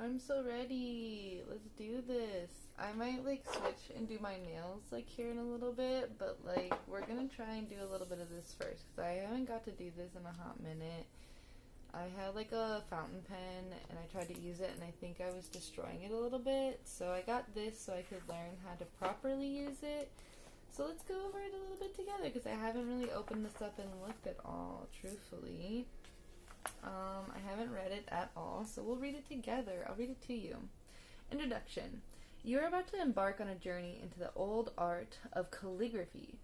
I'm so ready. Let's do this. I might like switch and do my nails like here in a little bit, but like we're gonna try and do a little bit of this first because I haven't got to do this in a hot minute. I had like a fountain pen and I tried to use it and I think I was destroying it a little bit. So I got this so I could learn how to properly use it. So let's go over it a little bit together because I haven't really opened this up and looked at all, truthfully. I haven't read it at all, so we'll read it together. I'll read it to you. Introduction. You are about to embark on a journey into the old art of calligraphy.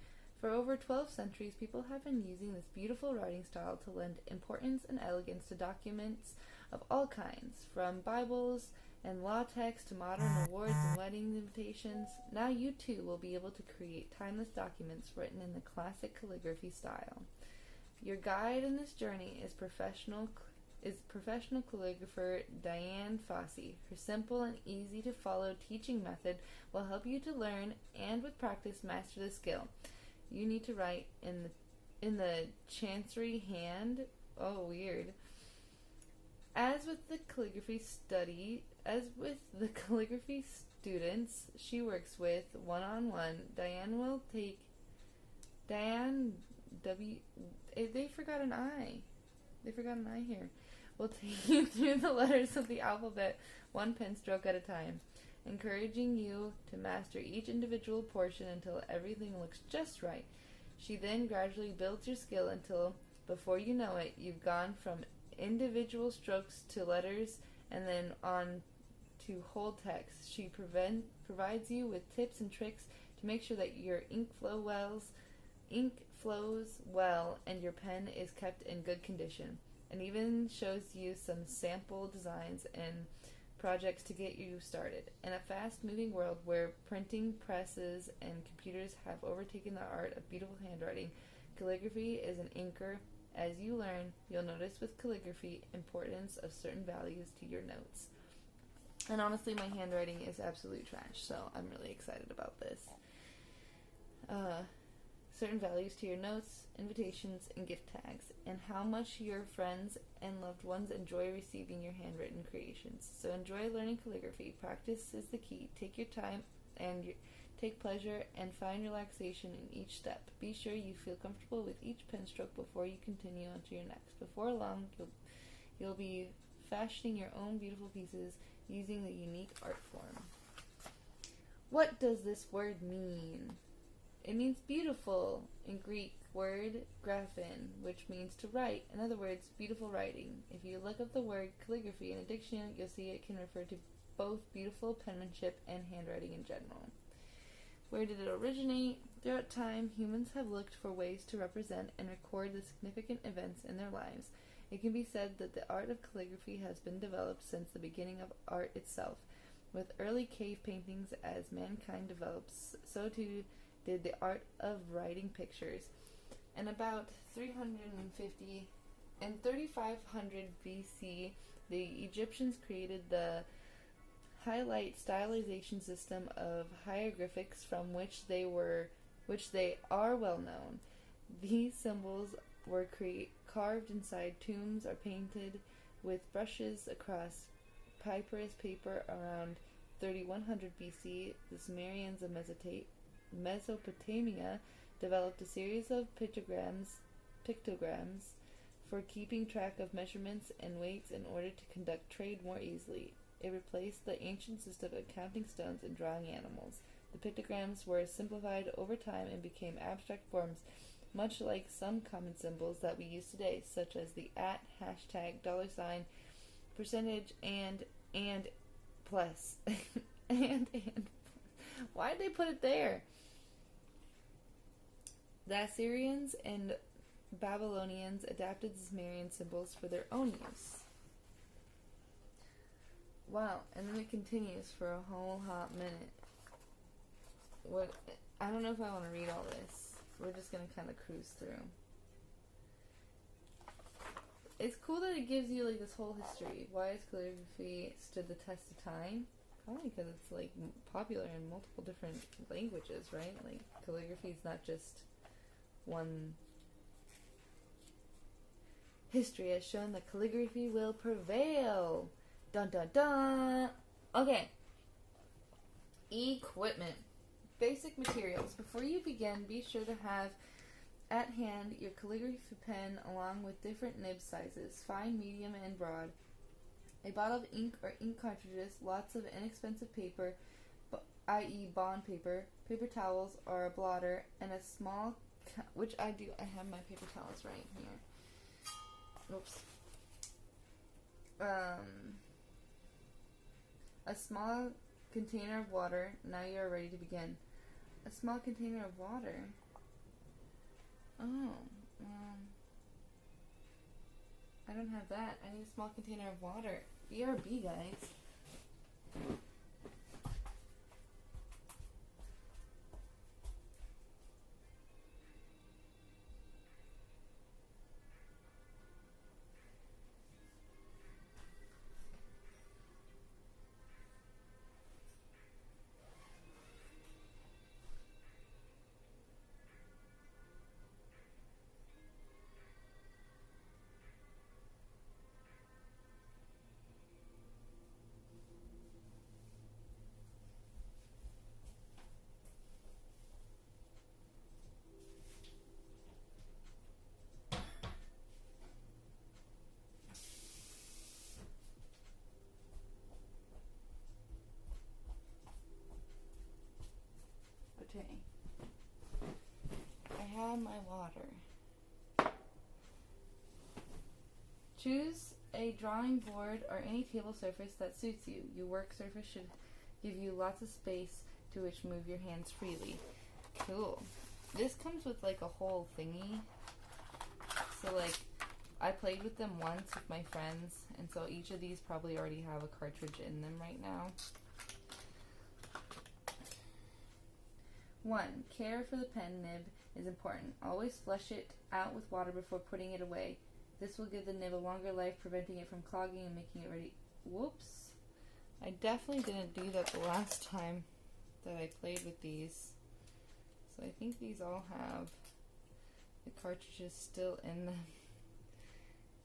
For over 12 centuries, people have been using this beautiful writing style to lend importance and elegance to documents of all kinds, from Bibles and law texts to modern awards and wedding invitations. Now you too will be able to create timeless documents written in the classic calligraphy style. Your guide in this journey is professional calligrapher Diane Fossey. Her simple and easy to follow teaching method will help you to learn and with practice master the skill. You need to write in the chancery hand. Oh, weird. As with the calligraphy students she works with one-on-one, Diane W. They forgot an I. They forgot an I here. We'll take you through the letters of the alphabet, one pen stroke at a time, encouraging you to master each individual portion until everything looks just right. She then gradually builds your skill until, before you know it, you've gone from individual strokes to letters and then on to whole text. She provides you with tips and tricks to make sure that your ink flows well and your pen is kept in good condition, and even shows you some sample designs and projects to get you started. In a fast-moving world where printing presses and computers have overtaken the art of beautiful handwriting, calligraphy is an anchor. As you learn, you'll notice with calligraphy importance of certain values to your notes. And honestly, my handwriting is absolute trash, so I'm really excited about this. Certain values to your notes, invitations, and gift tags, and how much your friends and loved ones enjoy receiving your handwritten creations. So enjoy learning calligraphy. Practice is the key. Take your time and take pleasure and find relaxation in each step. Be sure you feel comfortable with each pen stroke before you continue on to your next. Before long, you'll be fashioning your own beautiful pieces using the unique art form. What does this word mean? It means beautiful in Greek word graphen, which means to write. In other words, beautiful writing. If you look up the word calligraphy in a dictionary, you'll see it can refer to both beautiful penmanship and handwriting in general. Where did it originate? Throughout time, humans have looked for ways to represent and record the significant events in their lives. It can be said that the art of calligraphy has been developed since the beginning of art itself. With early cave paintings, as mankind develops, so too did the art of writing pictures. In about 3500 BC, the Egyptians created the highlight stylization system of hieroglyphics from which they are well known. These symbols were carved inside tombs or painted with brushes across papyrus paper around 3100 BC. The Sumerians of Mesopotamia developed a series of pictograms for keeping track of measurements and weights in order to conduct trade more easily. It replaced the ancient system of counting stones and drawing animals. The pictograms were simplified over time and became abstract forms, much like some common symbols that we use today, such as the @ hashtag, $, percentage, and plus. and. Why did they put it there? The Assyrians and Babylonians adapted the Sumerian symbols for their own use. Wow, and then it continues for a whole hot minute. I don't know if I want to read all this. We're just going to kind of cruise through. It's cool that it gives you like this whole history. Why has calligraphy stood the test of time? Probably because it's like popular in multiple different languages, right? Like calligraphy is not just one. History has shown that calligraphy will prevail. Dun dun dun. Okay. Equipment. Basic materials. Before you begin, be sure to have at hand your calligraphy pen along with different nib sizes, fine, medium, and broad, a bottle of ink or ink cartridges, lots of inexpensive paper, i.e. bond paper, paper towels or a blotter, and a small, which I do, I have my paper towels right here. Oops. A small container of water. Now you are ready to begin. A small container of water? Oh, I don't have that. I need a small container of water. BRB, guys. Okay. I have my water. Choose a drawing board or any table surface that suits you. Your work surface should give you lots of space to which move your hands freely. Cool. This comes with like a whole thingy. So like, I played with them once with my friends, and so each of these probably already have a cartridge in them right now. 1. Care for the pen nib is important. Always flush it out with water before putting it away. This will give the nib a longer life, preventing it from clogging and making it ready. Whoops. I definitely didn't do that the last time that I played with these. So I think these all have the cartridges still in them.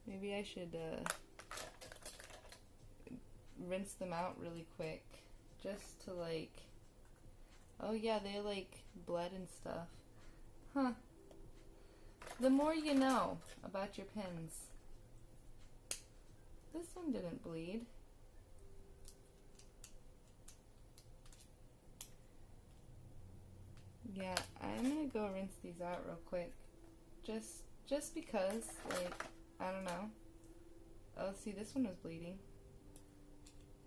Maybe I should rinse them out really quick, just to like, oh yeah, they like bled and stuff. Huh. The more you know about your pens. This one didn't bleed. Yeah, I'm gonna go rinse these out real quick. Just because, like, I don't know. Oh, see, this one was bleeding.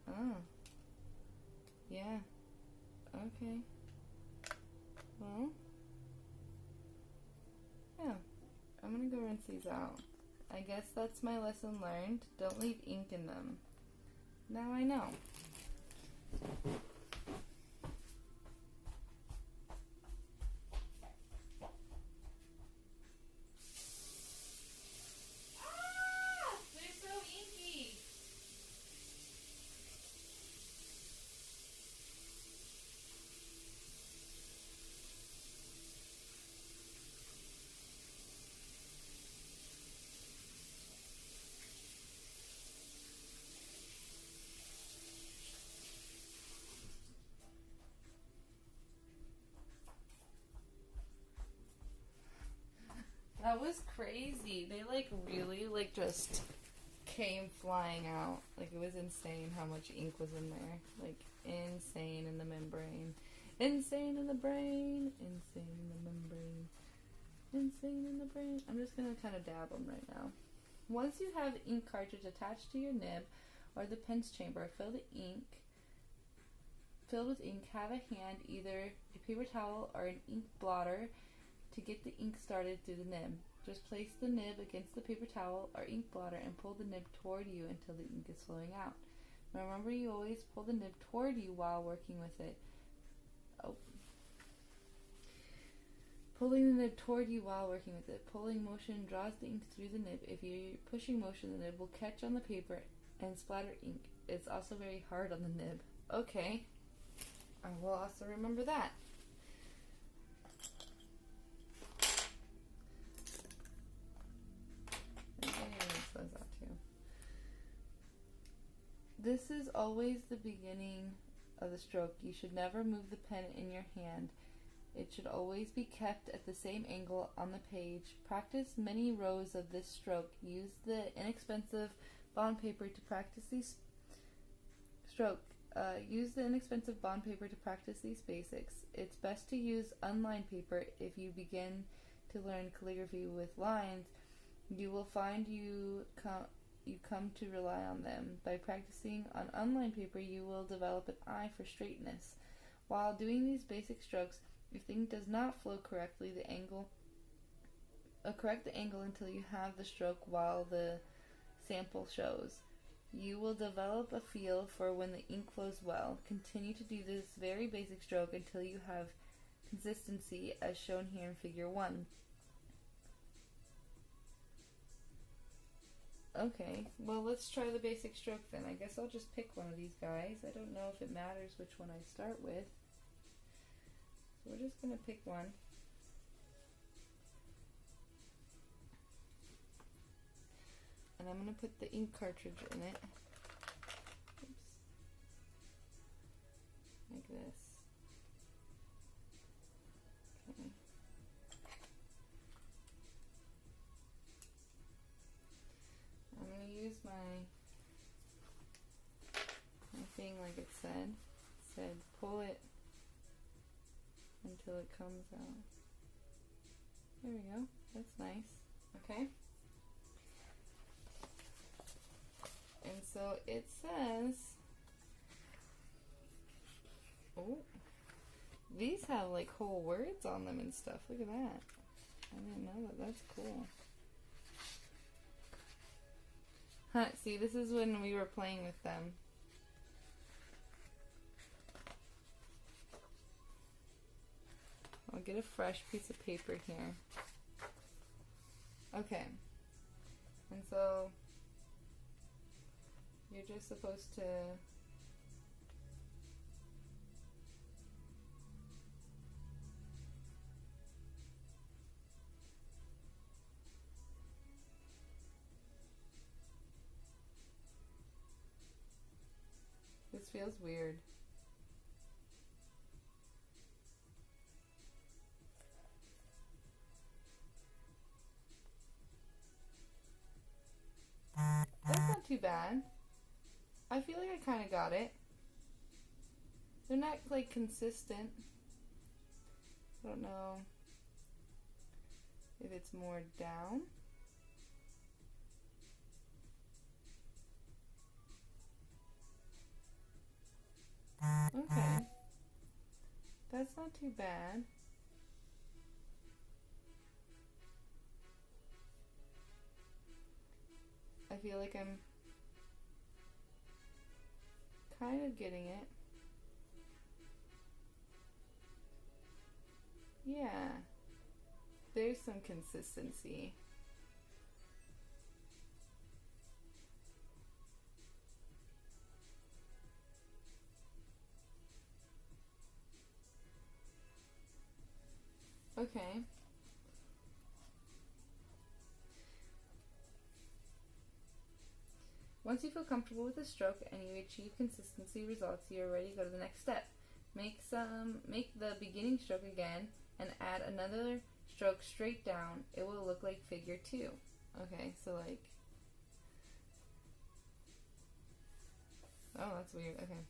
Oh. Yeah. Okay. Well. Yeah. I'm gonna go rinse these out. I guess that's my lesson learned. Don't leave ink in them. Now I know. That was crazy. They like really like just came flying out. Like it was insane how much ink was in there. Like insane in the membrane. Insane in the brain. Insane in the membrane. Insane in the brain. I'm just gonna kind of dab them right now. Once you have ink cartridge attached to your nib or the pen's chamber, filled with ink, have a hand, either a paper towel or an ink blotter to get the ink started through the nib. Just place the nib against the paper towel or ink blotter and pull the nib toward you until the ink is flowing out. Remember, you always pull the nib toward you while working with it. Oh. Pulling the nib toward you while working with it. Pulling motion draws the ink through the nib. If you're pushing motion, the nib will catch on the paper and splatter ink. It's also very hard on the nib. Okay. I will also remember that. This is always the beginning of the stroke. You should never move the pen in your hand. It should always be kept at the same angle on the page. Practice many rows of this stroke. Use the inexpensive bond paper to practice these basics. It's best to use unlined paper if you begin to learn calligraphy with lines. You will find you come to rely on them. By practicing on unlined paper, you will develop an eye for straightness. While doing these basic strokes, if ink does not flow correctly, correct the angle until you have the stroke while the sample shows. You will develop a feel for when the ink flows well. Continue to do this very basic stroke until you have consistency as shown here in figure 1. Okay, well, let's try the basic stroke then. I guess I'll just pick one of these guys. I don't know if it matters which one I start with. So we're just going to pick one. And I'm going to put the ink cartridge in it. Oops. Like this. Okay. I'm going to use my thing like it said. It said pull it until it comes out. There we go. That's nice. Okay. And so it says, oh, these have like whole words on them and stuff. Look at that. I didn't know that. That's cool. Huh, see, this is when we were playing with them. I'll get a fresh piece of paper here. Okay. And so you're just supposed to this feels weird. That's not too bad. I feel like I kind of got it. They're not like consistent. I don't know if it's more down. Okay. That's not too bad. I feel like I'm kind of getting it. Yeah. There's some consistency. Okay. Once you feel comfortable with the stroke and you achieve consistency results, you are ready to go to the next step. Make the beginning stroke again and add another stroke straight down. It will look like figure 2. Okay, so like, oh, that's weird. Okay.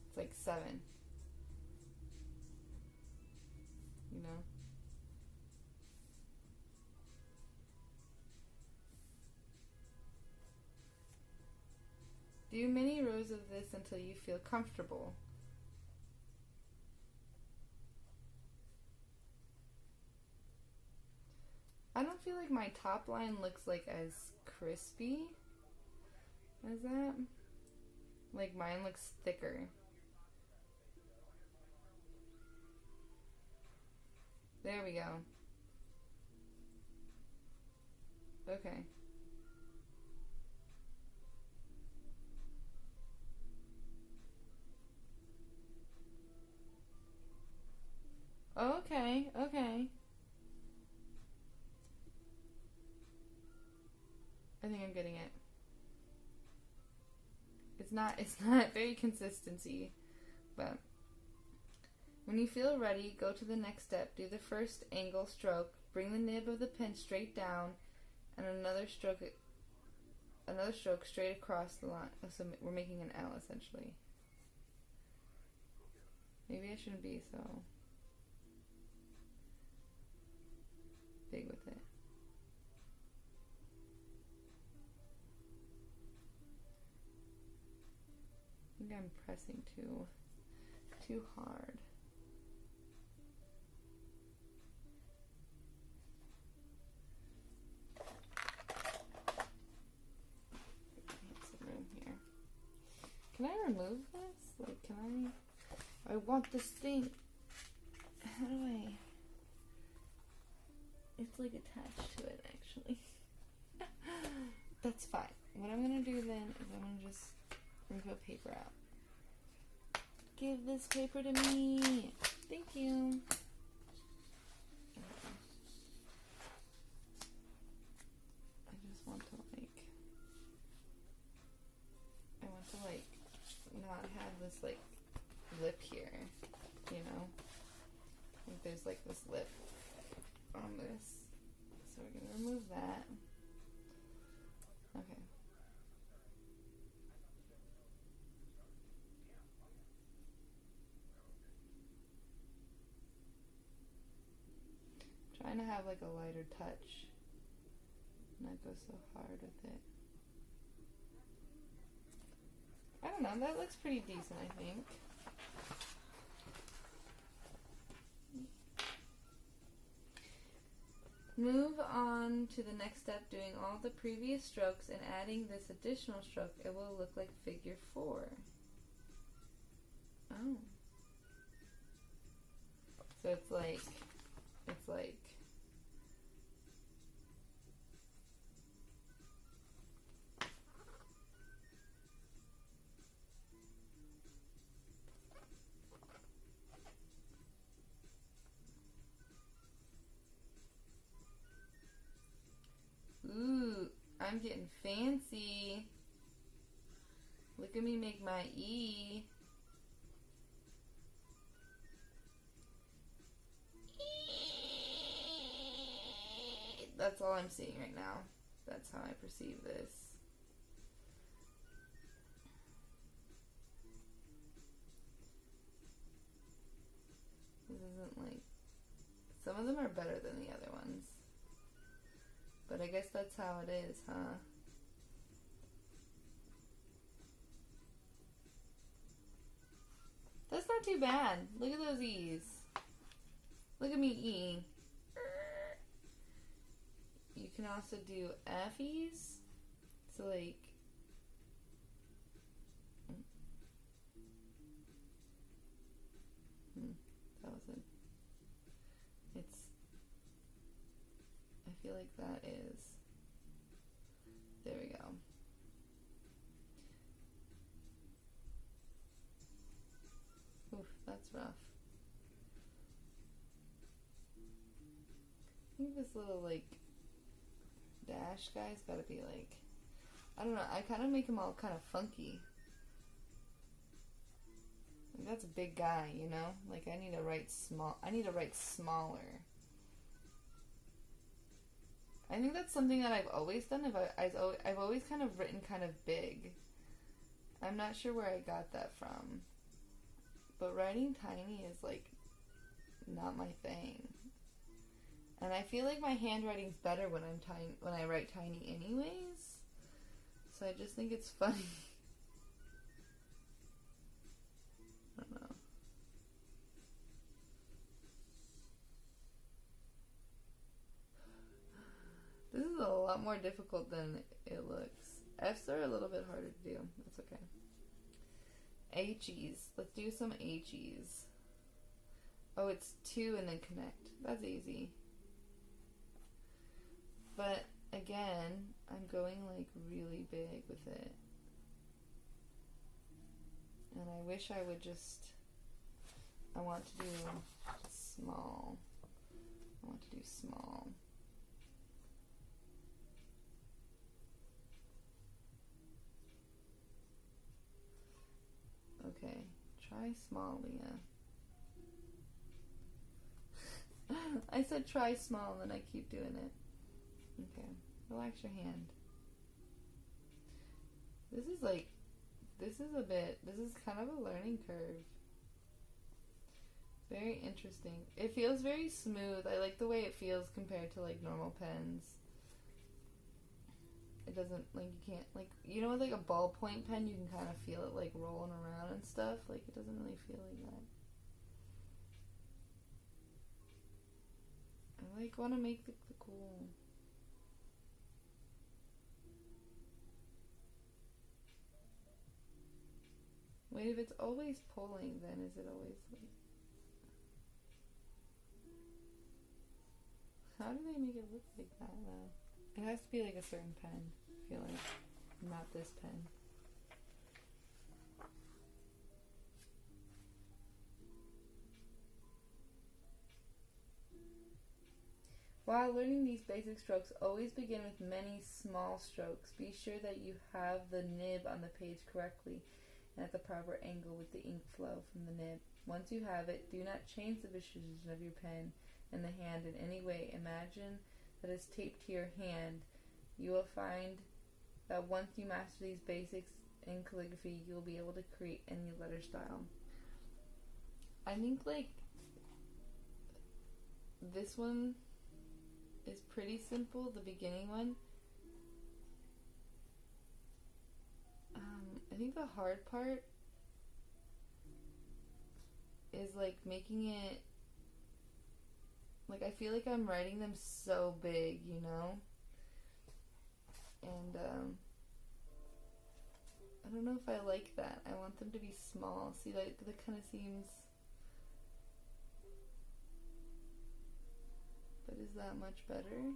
It's like 7. You know? Do many rows of this until you feel comfortable. I don't feel like my top line looks like as crispy as that. Like mine looks thicker. There we go. Okay. I'm getting it. It's not very consistency, but when you feel ready, go to the next step. Do the first angle stroke, bring the nib of the pen straight down, and another stroke straight across the line. So we're making an L essentially. Maybe I shouldn't be so big with it. I think I'm pressing too hard. Some room here. Can I remove this? Like, can I want this thing. How do I? It's like attached to it actually. That's fine. What I'm gonna do then is I'm gonna just remove a paper out. Give this paper to me. Thank you. I just want to not have this like lip here, you know? I think there's like this lip on this. So we're gonna remove that. Okay. Trying to have like a lighter touch, not go so hard with it. I don't know, that looks pretty decent, I think. Move on to the next step, doing all the previous strokes and adding this additional stroke. It will look like figure 4. Oh. So it's like ooh, I'm getting fancy. Look at me make my E. That's all I'm seeing right now. That's how I perceive this. This isn't like... Some of them are better than the other ones. But I guess that's how it is, huh? That's not too bad. Look at those E's. Look at me E. You can also do F's. So like... that was it. It's... I feel like that is... There we go. Oof, that's rough. I think this little like dash guy's gotta be like, I don't know, I kind of make him all kind of funky. Like, that's a big guy, you know? Like I need to write smaller. I think that's something that I've always done. I've always kind of written kind of big. I'm not sure where I got that from. But writing tiny is like not my thing. And I feel like my handwriting's better when I write tiny anyways. So I just think it's funny. I don't know. This is a lot more difficult than it looks. F's are a little bit harder to do. That's okay. H's. Let's do some H's. Oh, it's 2 and then connect. That's easy. But again, I'm going like really big with it. And I wish I would just... I want to do small. I want to do small. Try small, Leah. I said try small and then I keep doing it. Okay. Relax your hand. This is kind of a learning curve. Very interesting. It feels very smooth. I like the way it feels compared to like normal pens. It doesn't, like, you can't, like, you know, with like a ballpoint pen, you can kind of feel it like rolling around and stuff. Like, it doesn't really feel like that. I like want to make the cool. Wait, if it's always pulling, then is it always like... How do they make it look like that, though? It has to be like a certain pen, I feel like. Not this pen. While learning these basic strokes, always begin with many small strokes. Be sure that you have the nib on the page correctly and at the proper angle with the ink flow from the nib. Once you have it, do not change the position of your pen and the hand in any way. Imagine that it's taped to your hand. You will find that once you master these basics in calligraphy, you will be able to create any letter style. I think, like, this one is pretty simple, the beginning one. I think the hard part is like making it, like, I feel like I'm writing them so big, you know? And I don't know if I like that. I want them to be small. See, that kind of seems... But is that much better?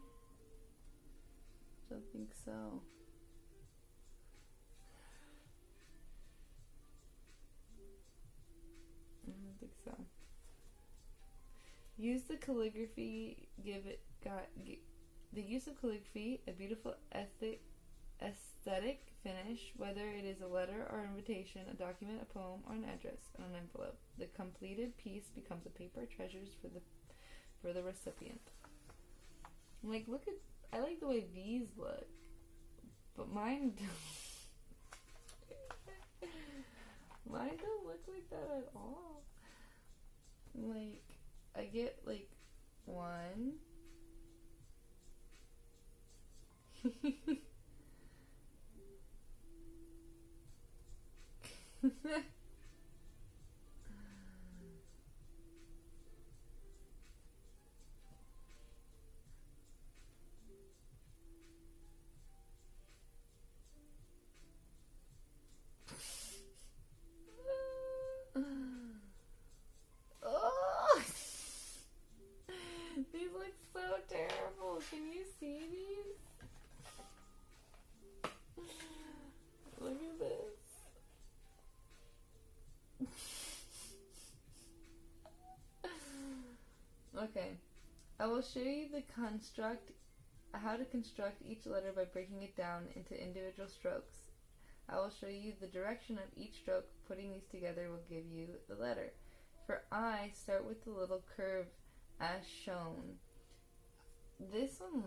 Don't think so. I don't think so. Use the calligraphy. The use of calligraphy, a beautiful aesthetic finish, whether it is a letter or invitation, a document, a poem, or an address on an envelope. The completed piece becomes a paper treasures for the recipient. Like, look at, I like the way these look, but mine don't look like that at all. Like, I get like one. Oh! These look so terrible. Can you see these? Look at this. Okay. I will show you how to construct each letter by breaking it down into individual strokes. I will show you the direction of each stroke. Putting these together will give you the letter. For I, start with the little curve as shown. This one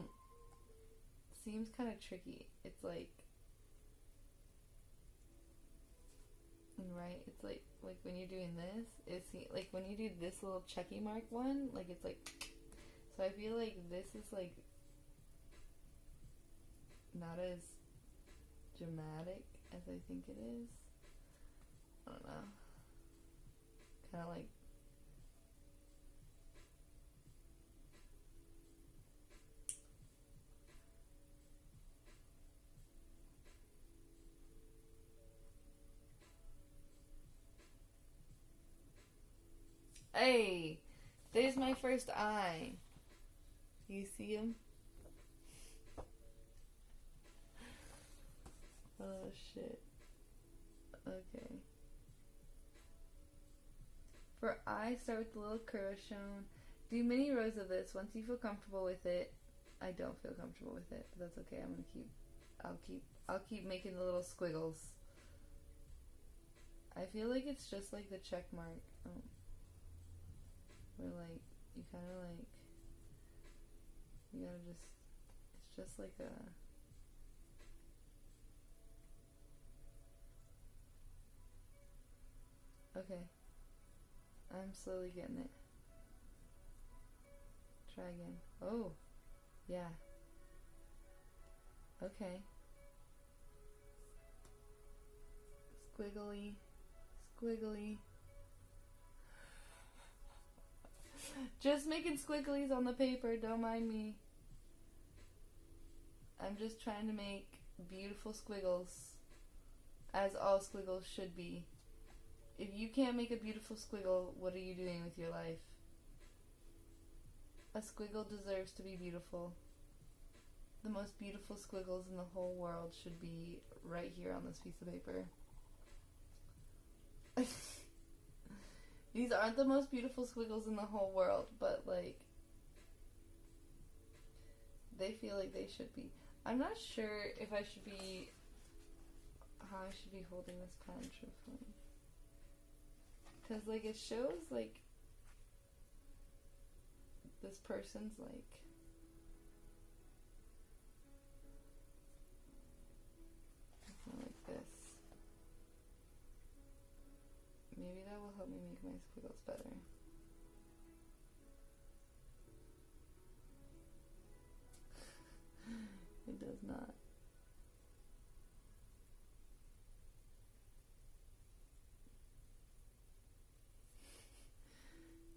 seems kind of tricky. It's like, right? It's like when you're doing this, it's like when you do this little checky mark one, like it's like, so I feel like this is like not as dramatic as I think it is. I don't know. Kind of like, hey, there's my first eye. You see him? Oh shit. Okay. For I, start with the little curve shown. Do many rows of this. Once you feel comfortable with it, I don't feel comfortable with it, but that's okay. I'll keep making the little squiggles. I feel like it's just like the check mark. Where like you kind of like you gotta just. It's just like a. Okay. I'm slowly getting it. Try again. Oh, yeah. Okay. Squiggly. Squiggly. Just making squigglies on the paper, don't mind me. I'm just trying to make beautiful squiggles, as all squiggles should be. If you can't make a beautiful squiggle, what are you doing with your life? A squiggle deserves to be beautiful. The most beautiful squiggles in the whole world should be right here on this piece of paper. These aren't the most beautiful squiggles in the whole world, but like they feel like they should be. I'm not sure if I should be how I should be holding this pen truthfully. Cause like it shows like this person's like this. Maybe that will help me make my squiggles better. It does not.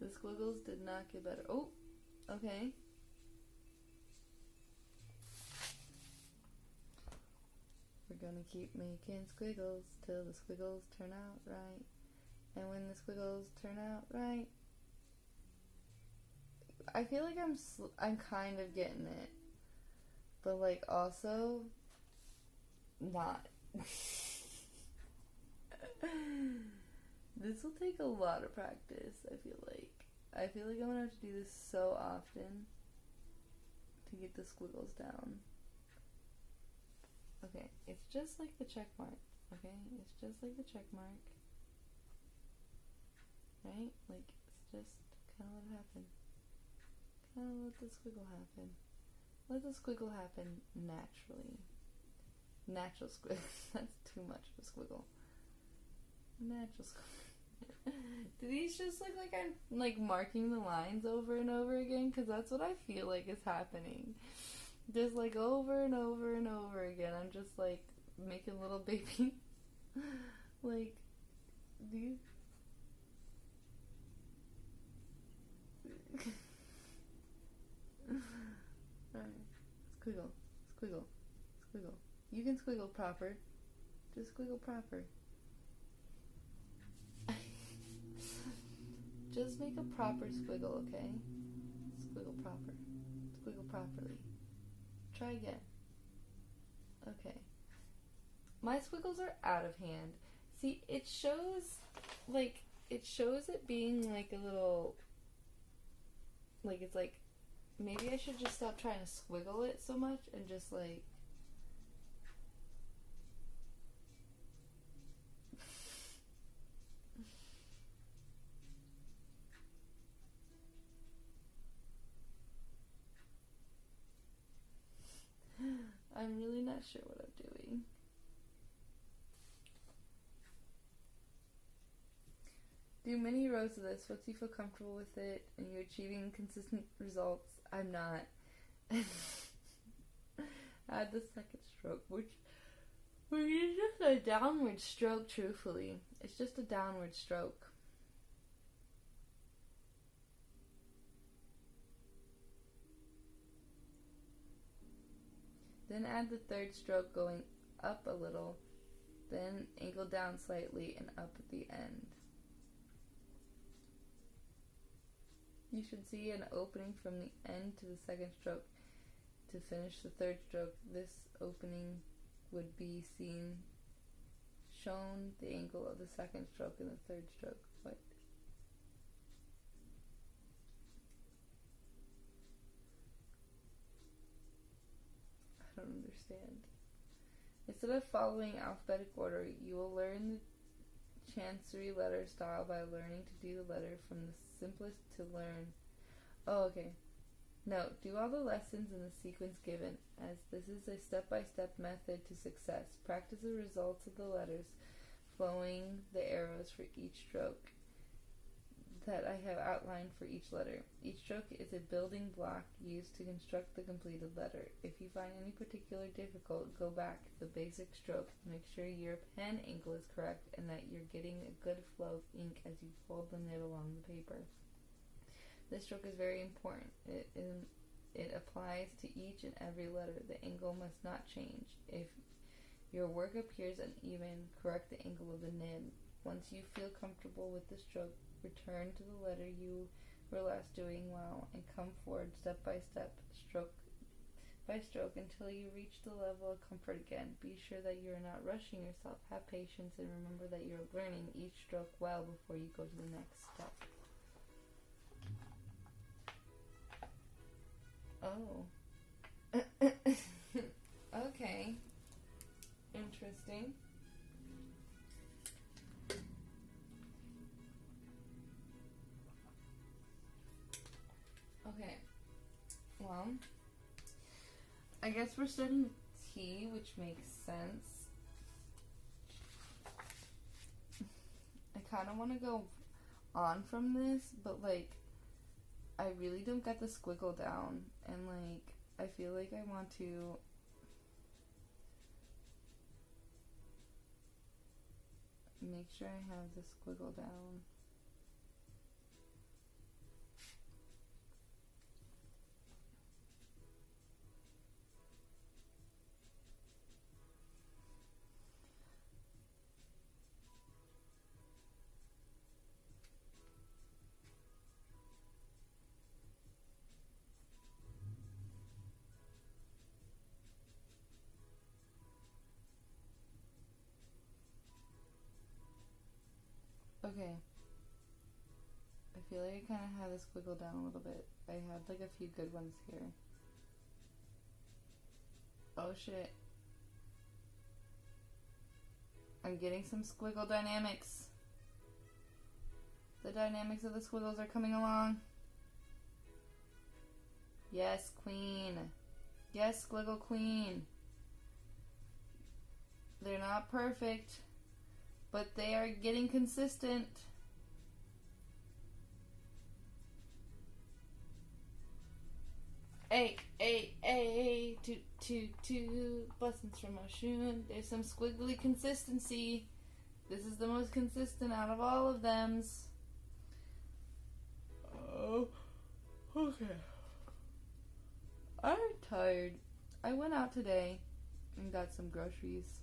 The squiggles did not get better. Oh, okay. We're gonna keep making squiggles till the squiggles turn out right. And when the squiggles turn out right, I feel like I'm kind of getting it, but like also not. This will take a lot of practice. I feel like I'm gonna have to do this so often to get the squiggles down. Okay, it's just like the check mark. Okay, it's just like the check mark. Right? Like, it's just kind of let it happen. Kind of let the squiggle happen. Let the squiggle happen naturally. Natural squiggle. That's too much of a squiggle. Natural squiggle. Do these just look like I'm like marking the lines over and over again? Because that's what I feel like is happening. Just like over and over and over again. I'm just like making little baby like these. Alright. Squiggle. Squiggle. Squiggle. You can squiggle proper. Just squiggle proper. Just make a proper squiggle, okay? Squiggle proper. Squiggle properly. Try again. Okay. My squiggles are out of hand. See, it shows it being like a little, like it's like, maybe I should just stop trying to squiggle it so much and just like, I'm really not sure what I'm doing. Do many rows of this. Once you feel comfortable with it and you're achieving consistent results, I'm not. Add the second stroke, which is just a downward stroke, truthfully. It's just a downward stroke. Then add the third stroke going up a little, then angle down slightly and up at the end. You should see an opening from the end to the second stroke to finish the third stroke. This opening would be shown the angle of the second stroke and the third stroke. What? I don't understand. Instead of following alphabetic order, you will learn chancery letter style by learning to do the letter from the simplest to learn. Oh, okay. Note, do all the lessons in the sequence given, as this is a step-by-step method to success. Practice the results of the letters, flowing the arrows for each stroke that I have outlined for each letter. Each stroke is a building block used to construct the completed letter. If you find any particular difficult, go back to the basic stroke. Make sure your pen angle is correct and that you're getting a good flow of ink as you fold the nib along the paper. This stroke is very important. It applies to each and every letter. The angle must not change. If your work appears uneven, correct the angle of the nib. Once you feel comfortable with the stroke, return to the letter you were last doing well and come forward step by step, stroke by stroke, until you reach the level of comfort again. Be sure that you are not rushing yourself. Have patience and remember that you are learning each stroke well before you go to the next step. Oh. Okay. Interesting. Okay. Well, I guess we're starting with T, which makes sense. I kind of want to go on from this, but like, I really don't get the squiggle down, and like, I feel like I want to make sure I have the squiggle down. Okay. I feel like I kind of have the squiggle down a little bit. I had like a few good ones here. Oh shit. I'm getting some squiggle dynamics. The dynamics of the squiggles are coming along. Yes, queen. Yes, squiggle queen. They're not perfect, but they are getting consistent. Hey, two buttons from Oshun. There's some squiggly consistency. This is the most consistent out of all of them. Oh, okay. I'm tired. I went out today and got some groceries.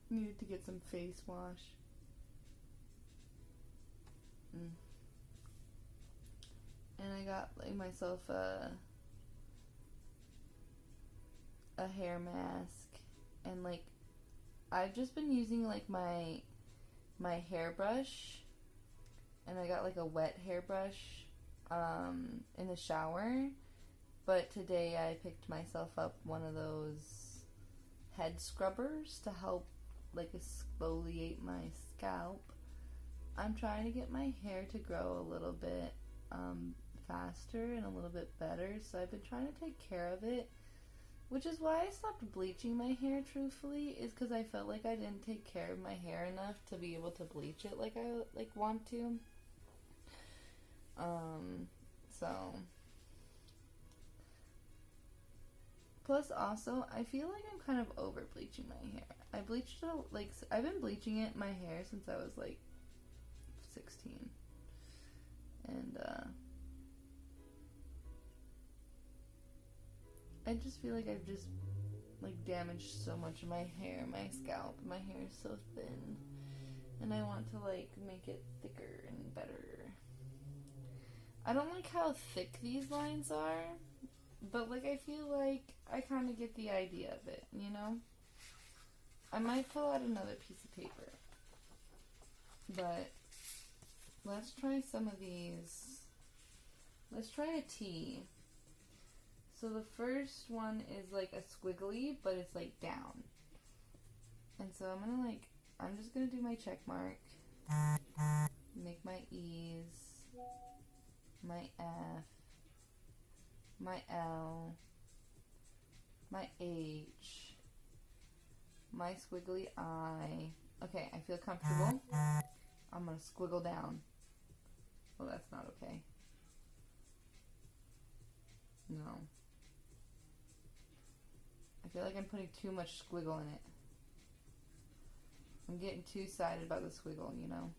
Needed to get some face wash. And I got like myself a hair mask, and like I've just been using like my hairbrush, and I got like a wet hairbrush in the shower, but today I picked myself up one of those head scrubbers to help like exfoliate my scalp. I'm trying to get my hair to grow a little bit faster and a little bit better, so I've been trying to take care of it, which is why I stopped bleaching my hair, truthfully, is because I felt like I didn't take care of my hair enough to be able to bleach it like I want to. So plus also I feel like I'm kind of over bleaching my hair. I've been bleaching my hair since I was like 16, and I just feel like I've just like damaged so much of my hair, my scalp. My hair is so thin, and I want to like make it thicker and better. I don't like how thick these lines are, but like I feel like I kind of get the idea of it, you know? I might pull out another piece of paper, but let's try some of these. Let's try a T. So the first one is like a squiggly, but it's like down. And so I'm gonna like I'm just gonna do my check mark, make my E's, my F, my L, my H, my squiggly I. Okay, I feel comfortable. I'm gonna squiggle down. Well, that's not okay. No. I feel like I'm putting too much squiggle in it. I'm getting too excited about the squiggle, you know?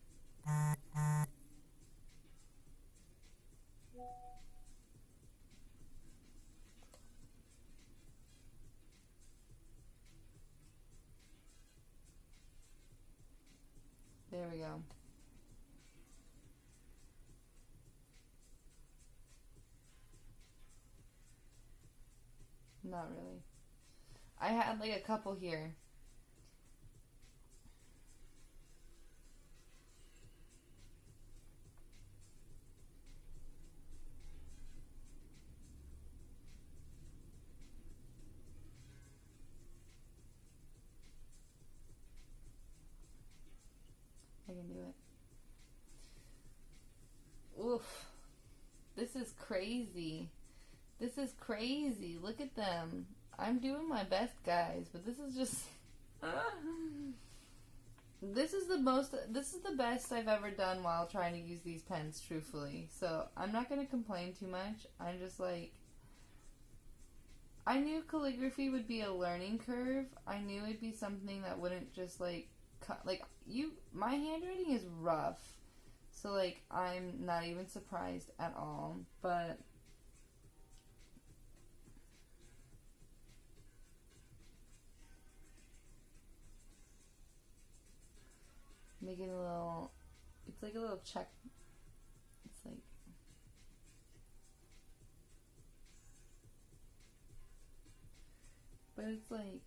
There we go. Not really. I had like a couple here. I can do it. Oof. This is crazy. This is crazy. Look at them. I'm doing my best, guys, but this is just... This is the best I've ever done while trying to use these pens, truthfully. So, I'm not going to complain too much. I'm just like... I knew calligraphy would be a learning curve. I knew it'd be something that wouldn't just, like... my handwriting is rough. So, like, I'm not even surprised at all. But... making a little, it's like a little check, it's like, but it's like,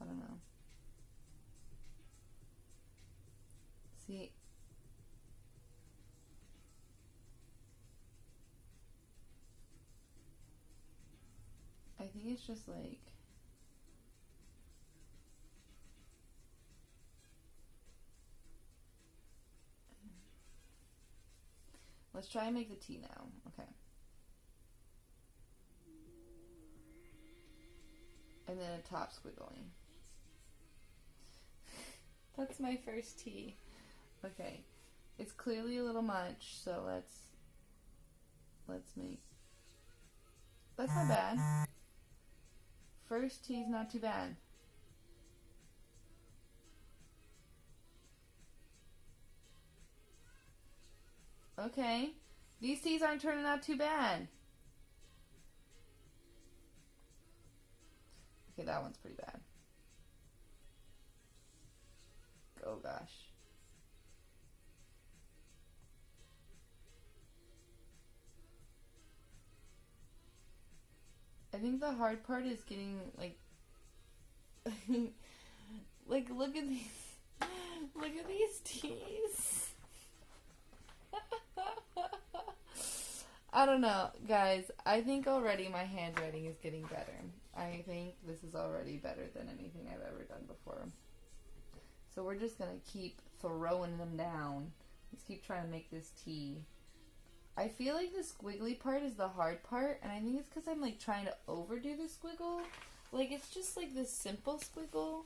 I don't know. See, I think it's just like, let's try and make the T now. Okay. And then a top squiggly. That's my first T. Okay. It's clearly a little much, so let's make... That's not bad. First T's not too bad. Okay. These T's aren't turning out too bad. Okay, that one's pretty bad. Oh gosh. I think the hard part is getting, like, like, look at these T's. I don't know, guys. I think already my handwriting is getting better. I think this is already better than anything I've ever done before. So we're just gonna keep throwing them down. Let's keep trying to make this T. I feel like the squiggly part is the hard part, and I think it's because I'm like trying to overdo the squiggle. Like, it's just like this simple squiggle,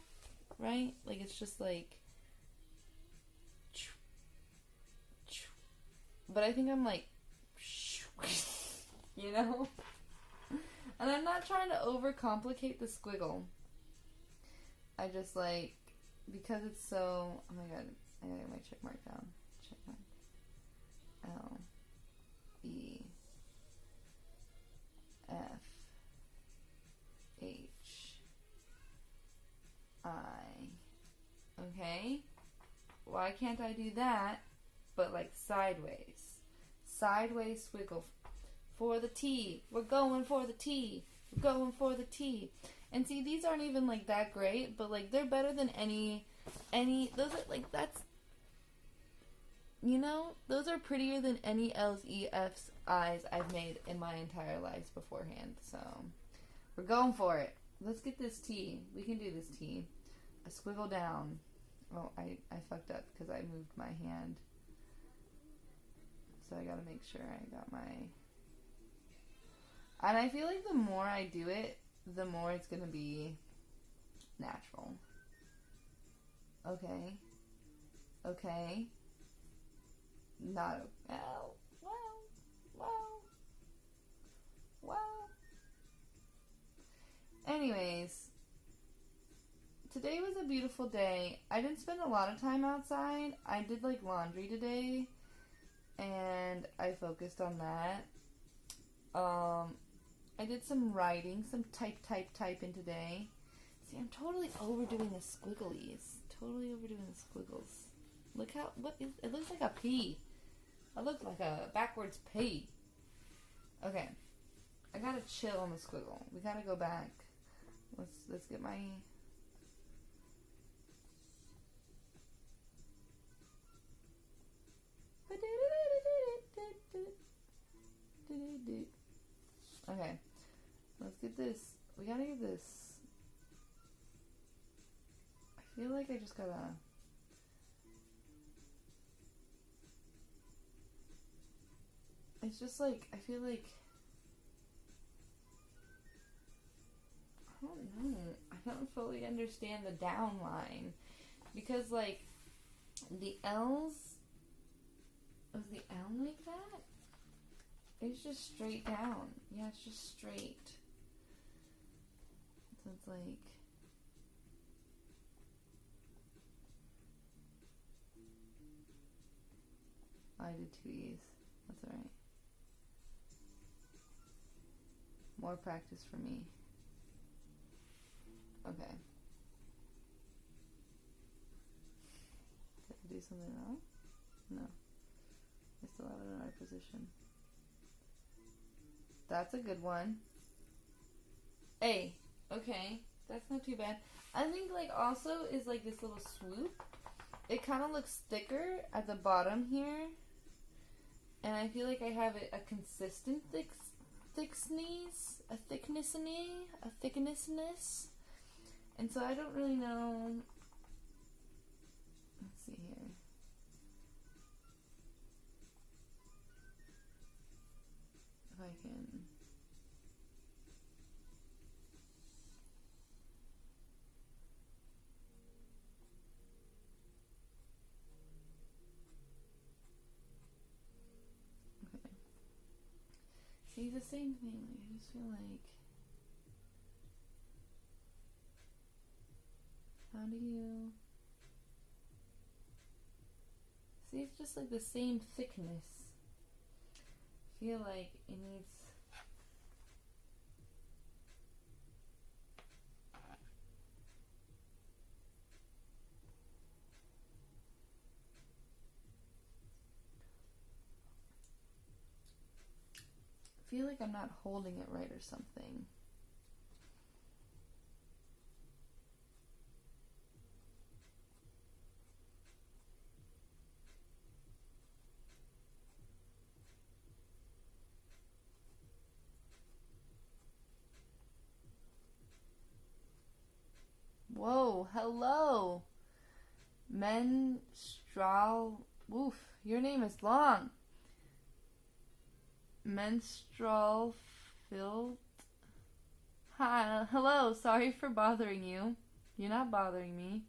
right? Like, it's just like, but I think I'm like, you know? And I'm not trying to overcomplicate the squiggle. I just like, because it's so, oh my god, I gotta get my check mark down. Check mark. L, E, F, H, I. Okay? Why can't I do that, but like sideways? Sideways squiggle for the T. We're going for the T. We're going for the T. And see, these aren't even like that great, but like they're better than any those are like, that's, you know, those are prettier than any L's, E, F's, I's I've made in my entire life beforehand. So We're going for it. Let's get this T. We can do this T. A squiggle down. Oh, I fucked up because I moved my hand. So I gotta make sure I got my... And I feel like the more I do it, the more it's gonna be natural. Okay. Okay. Not a... Well. Anyways, today was a beautiful day. I didn't spend a lot of time outside. I did like laundry today, and I focused on that. I did some writing, some typing today. See, I'm totally overdoing the squigglies. Totally overdoing the squiggles. Look how, it looks like a P. I look like a backwards P. Okay. I gotta chill on the squiggle. We gotta go back. Let's get my... Okay. Let's get this. We gotta get this. I feel like I just gotta... It's just like, I feel like... I don't know. I don't fully understand the down line. Because, like, the L's... Was the L like that? It's just straight down. Yeah, it's just straight. So it's like... I did 2 E's. That's alright. More practice for me. Okay. Did I do something wrong? No. I still have it in our position. That's a good one. A. Okay. That's not too bad. I think, like, also is, like, this little swoop. It kind of looks thicker at the bottom here. And I feel like I have a consistent thickness. And so I don't really know. Let's see here. If I can. Okay. See, the same thing. I just feel like. How do you... See, it's just like the same thickness. I feel like it needs... I feel like I'm not holding it right or something. Whoa, hello. Menstrual... Oof, your name is long. Menstrual filled... Hi, hello, sorry for bothering you. You're not bothering me.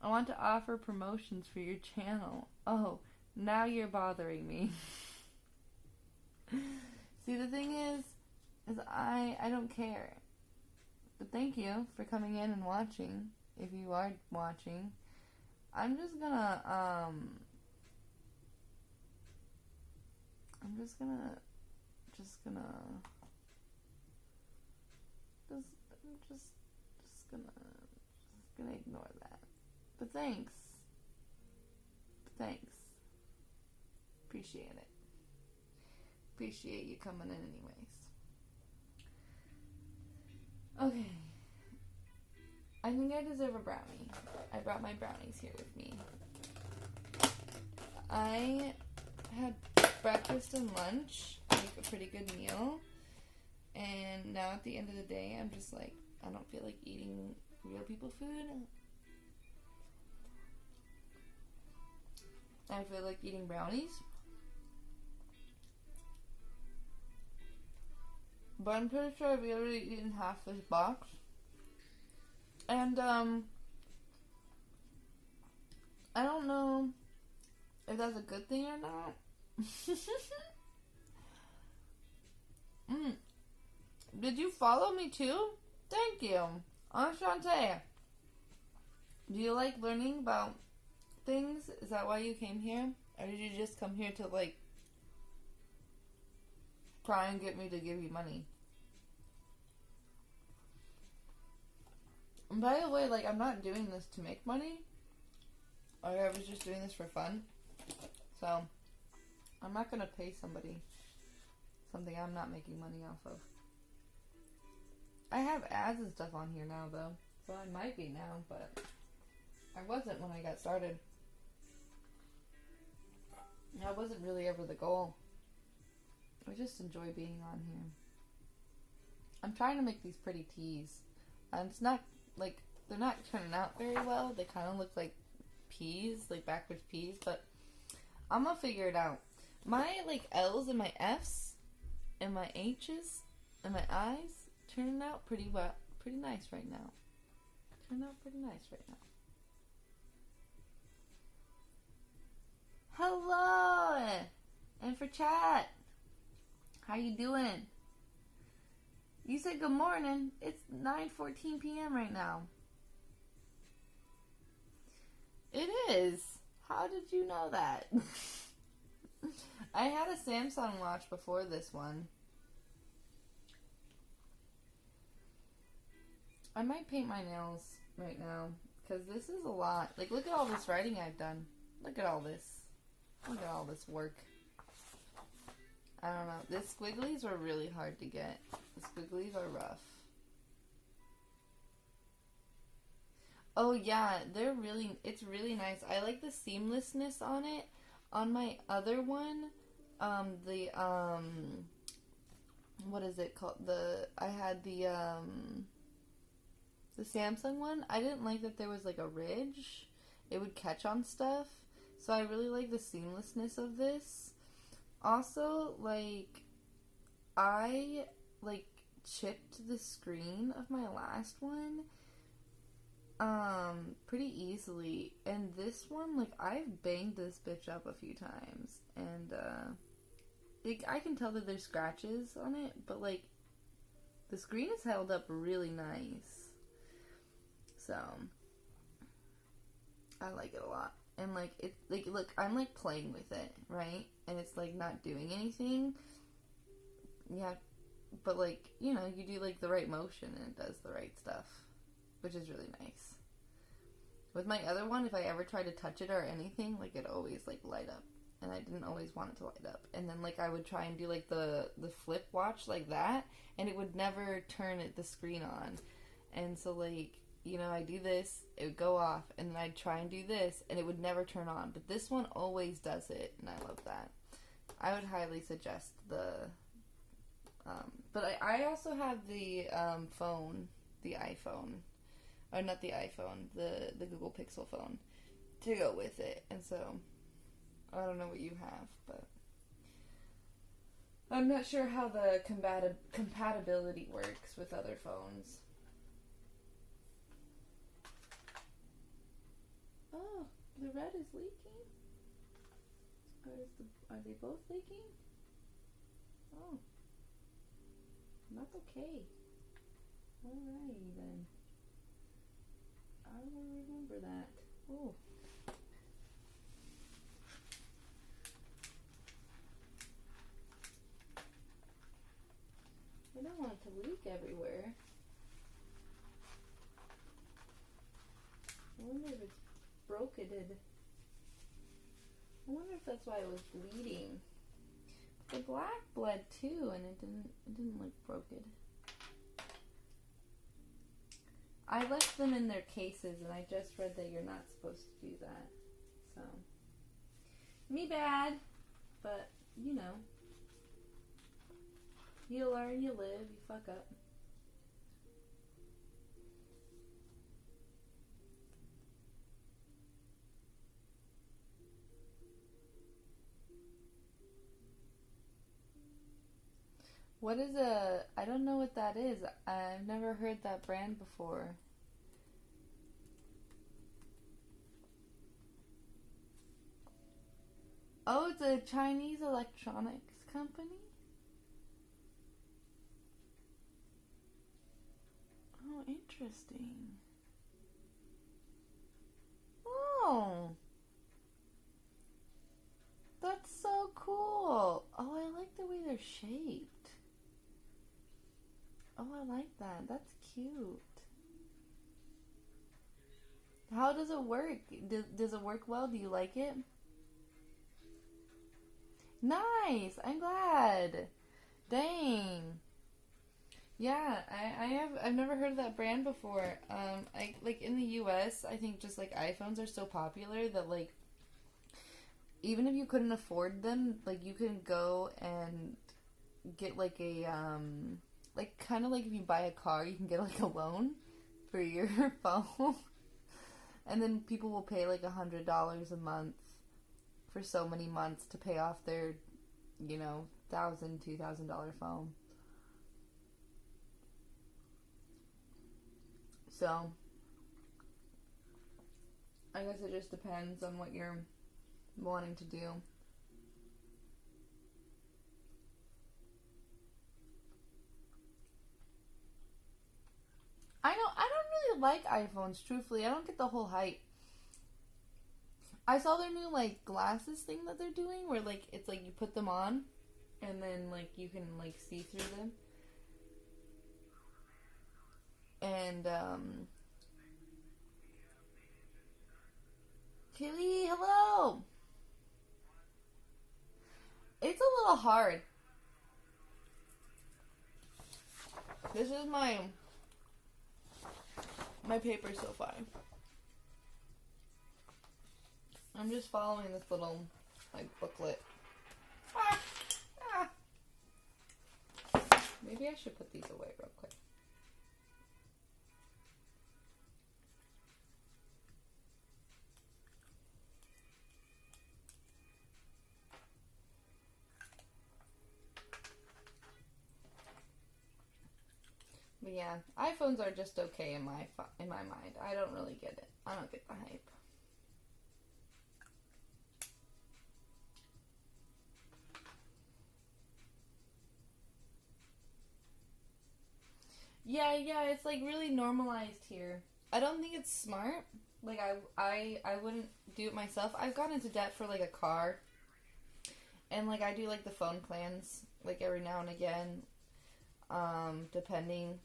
I want to offer promotions for your channel. Oh, now you're bothering me. See, the thing is I don't care. But thank you for coming in and watching, if you are watching. I'm just gonna, gonna ignore that. But thanks. Appreciate it. Appreciate you coming in anyways. Okay. I think I deserve a brownie. I brought my brownies here with me. I had breakfast and lunch, like a pretty good meal. And now at the end of the day, I'm just like, I don't feel like eating real people food. I feel like eating brownies. But I'm pretty sure I've already eaten half this box. And, I don't know if that's a good thing or not. Did you follow me too? Thank you. Enchante. Do you like learning about things? Is that why you came here? Or did you just come here to, like, try and get me to give you money? And by the way, like, I'm not doing this to make money. Or I was just doing this for fun. So, I'm not gonna pay somebody something I'm not making money off of. I have ads and stuff on here now, though. So I might be now, but I wasn't when I got started. That wasn't really ever the goal. I just enjoy being on here. I'm trying to make these pretty teas. And it's not, like, they're not turning out very well. They kind of look like peas, like backwards peas, but I'm gonna figure it out. My, like, L's and my F's and my H's and my I's turning out pretty nice right now. Turning out pretty nice right now. Hello! And for chat, how you doing? You said good morning. It's 9:14 p.m. right now. It is. How did you know that? I had a Samsung watch before this one. I might paint my nails right now, because this is a lot. Like, look at all this writing I've done. Look at all this. Look at all this work. I don't know. The squigglies were really hard to get. The squigglies are rough. Oh yeah, it's really nice. I like the seamlessness on it. On my other one, what is it called? I had the Samsung one. I didn't like that there was like a ridge. It would catch on stuff. So I really like the seamlessness of this. Also, like, I, like, chipped the screen of my last one, pretty easily. And this one, like, I've banged this bitch up a few times. And, like, I can tell that there's scratches on it, but, like, the screen is held up really nice. So, I like it a lot. And, like, look, I'm, like, playing with it, right? And it's, like, not doing anything. Yeah, but, like, you know, you do, like, the right motion and it does the right stuff, which is really nice. With my other one, if I ever tried to touch it or anything, like, it always, like, light up. And I didn't always want it to light up. And then, like, I would try and do, like, the flip watch like that, and it would never turn the screen on. And so, like, you know, I do this, it would go off, and then I'd try and do this, and it would never turn on. But this one always does it, and I love that. I would highly suggest the, but I also have the phone, the iPhone, or not the iPhone, the Google Pixel phone, to go with it. And so, I don't know what you have, but I'm not sure how the compatibility works with other phones. Oh, the red is leaking? Are they both leaking? Oh. That's okay. Alrighty then. I will remember that. Oh. I don't want it to leak everywhere. I wonder if it's broketed. I wonder if that's why it was bleeding. The black bled too, and it didn't look broken. I left them in their cases, and I just read that you're not supposed to do that. So, me bad, but you know. You learn, you live, you fuck up. What is I don't know what that is. I've never heard that brand before. Oh, it's a Chinese electronics company? Oh, interesting. Oh, that's so cool. Oh, I like the way they're shaped. Oh, I like that. That's cute. How does it work? Does it work well? Do you like it? Nice. I'm glad. Dang. Yeah, I've never heard of that brand before. I like in the US, I think just like iPhones are so popular that like even if you couldn't afford them, like you can go and get like a like kind of like if you buy a car, you can get like a loan for your phone. And then people will pay like $100 a month for so many months to pay off their, $1,000, $2,000 phone. So, I guess it just depends on what you're wanting to do. I don't really like iPhones, truthfully. I don't get the whole hype. I saw their new, like, glasses thing that they're doing where, like, it's like you put them on and then, like, you can, like, see through them. And, Kaylee, hello! It's a little hard. This is my paper so far. I'm just following this little, like, booklet. Maybe I should put these away real quick. But yeah, iPhones are just okay in my mind. I don't really get it. I don't get the hype. Yeah, it's like really normalized here. I don't think it's smart. Like I wouldn't do it myself. I've gone into debt for like a car, and like I do like the phone plans like every now and again, depending.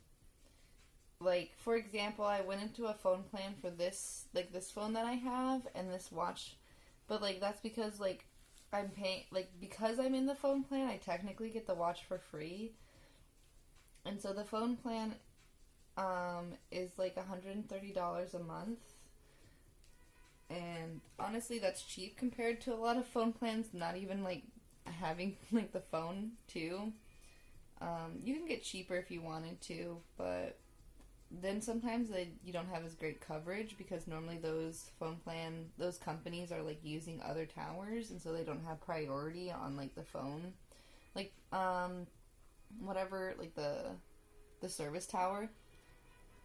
Like for example, I went into a phone plan for this phone that I have and this watch, but like that's because like I'm paying because I'm in the phone plan. I technically get the watch for free. And so the phone plan is like $130 a month. And honestly, that's cheap compared to a lot of phone plans, not even like having like the phone too. You can get cheaper if you wanted to, but then sometimes you don't have as great coverage because normally those companies are like using other towers, and so they don't have priority on like the phone. Like, whatever, like the service tower.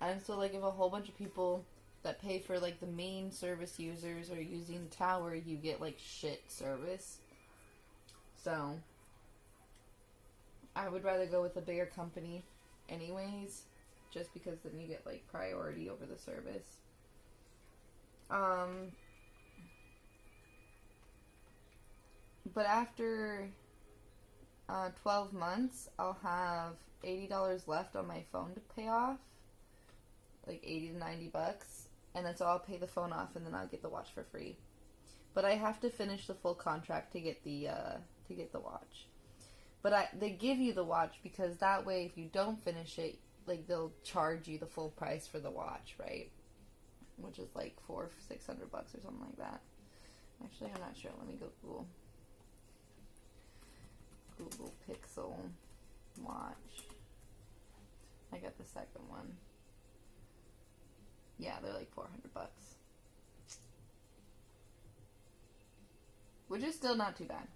And so like if a whole bunch of people that pay for like the main service users are using the tower, you get like shit service. So I would rather go with a bigger company anyways, just because then you get like priority over the service. But after 12 months, I'll have $80 left on my phone to pay off, like 80 to 90 bucks, and then so I'll pay the phone off, and then I'll get the watch for free. But I have to finish the full contract to get the watch. But they give you the watch because that way, if you don't finish it, like they'll charge you the full price for the watch, right? Which is like $600 or something like that. Actually, I'm not sure. Let me go Google Pixel. watch. I got the second one. Yeah, they're like $400. Which is still not too bad.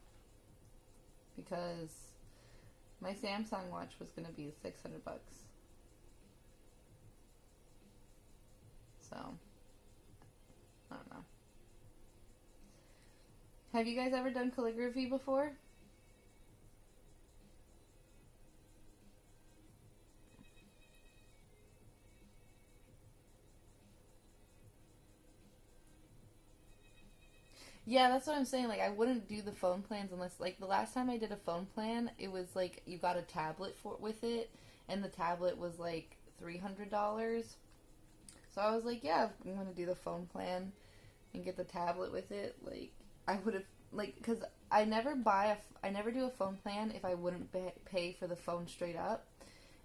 Because my Samsung watch was going to be $600. So, I don't know. Have you guys ever done calligraphy before? Yeah, that's what I'm saying. Like, I wouldn't do the phone plans unless, like, the last time I did a phone plan, it was like you got a tablet with it, and the tablet was like $300. So I was like, yeah, I'm gonna do the phone plan and get the tablet with it. Like, I would have, like, because I never do a phone plan if I wouldn't pay for the phone straight up,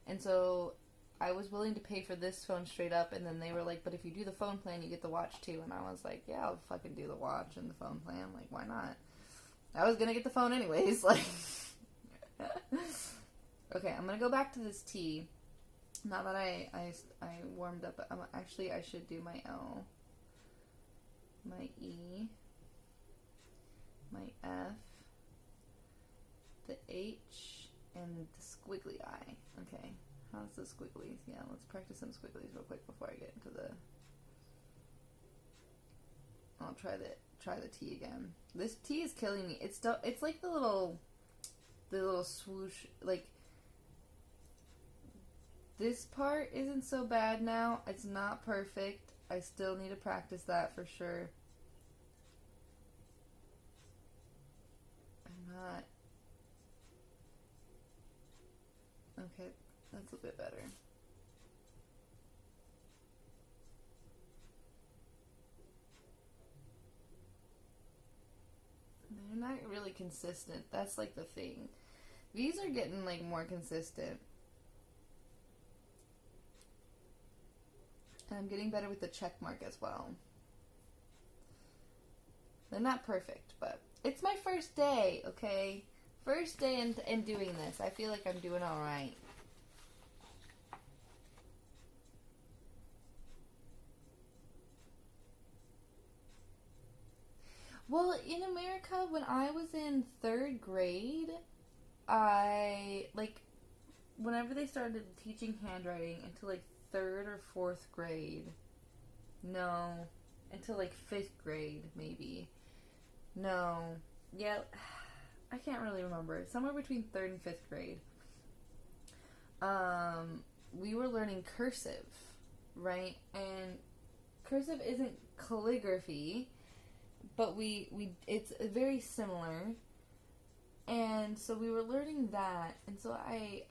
and so I was willing to pay for this phone straight up, and then they were like, but if you do the phone plan, you get the watch too. And I was like, yeah, I'll fucking do the watch and the phone plan. Like, why not? I was gonna get the phone anyways. Like, okay, I'm gonna go back to this T. Now that I warmed up, actually, I should do my L, my E, my F, the H, and the squiggly I. Okay. How's the squigglies? Yeah, let's practice some squigglies real quick before I get into the... I'll try the T again. This T is killing me. It's like the little swoosh. Like, this part isn't so bad now. It's not perfect. I still need to practice that for sure. I'm not... Okay. That's a bit better. They're not really consistent. That's like the thing. These are getting like more consistent. And I'm getting better with the check mark as well. They're not perfect, but it's my first day, okay? First day in doing this. I feel like I'm doing alright. Well, in America, when I was in 3rd grade, whenever they started teaching handwriting until, like, 3rd or 4th grade, no, until, like, 5th grade, maybe, no, yeah, I can't really remember, somewhere between 3rd and 5th grade, we were learning cursive, right, and cursive isn't calligraphy, but it's very similar, and so we were learning that, and so I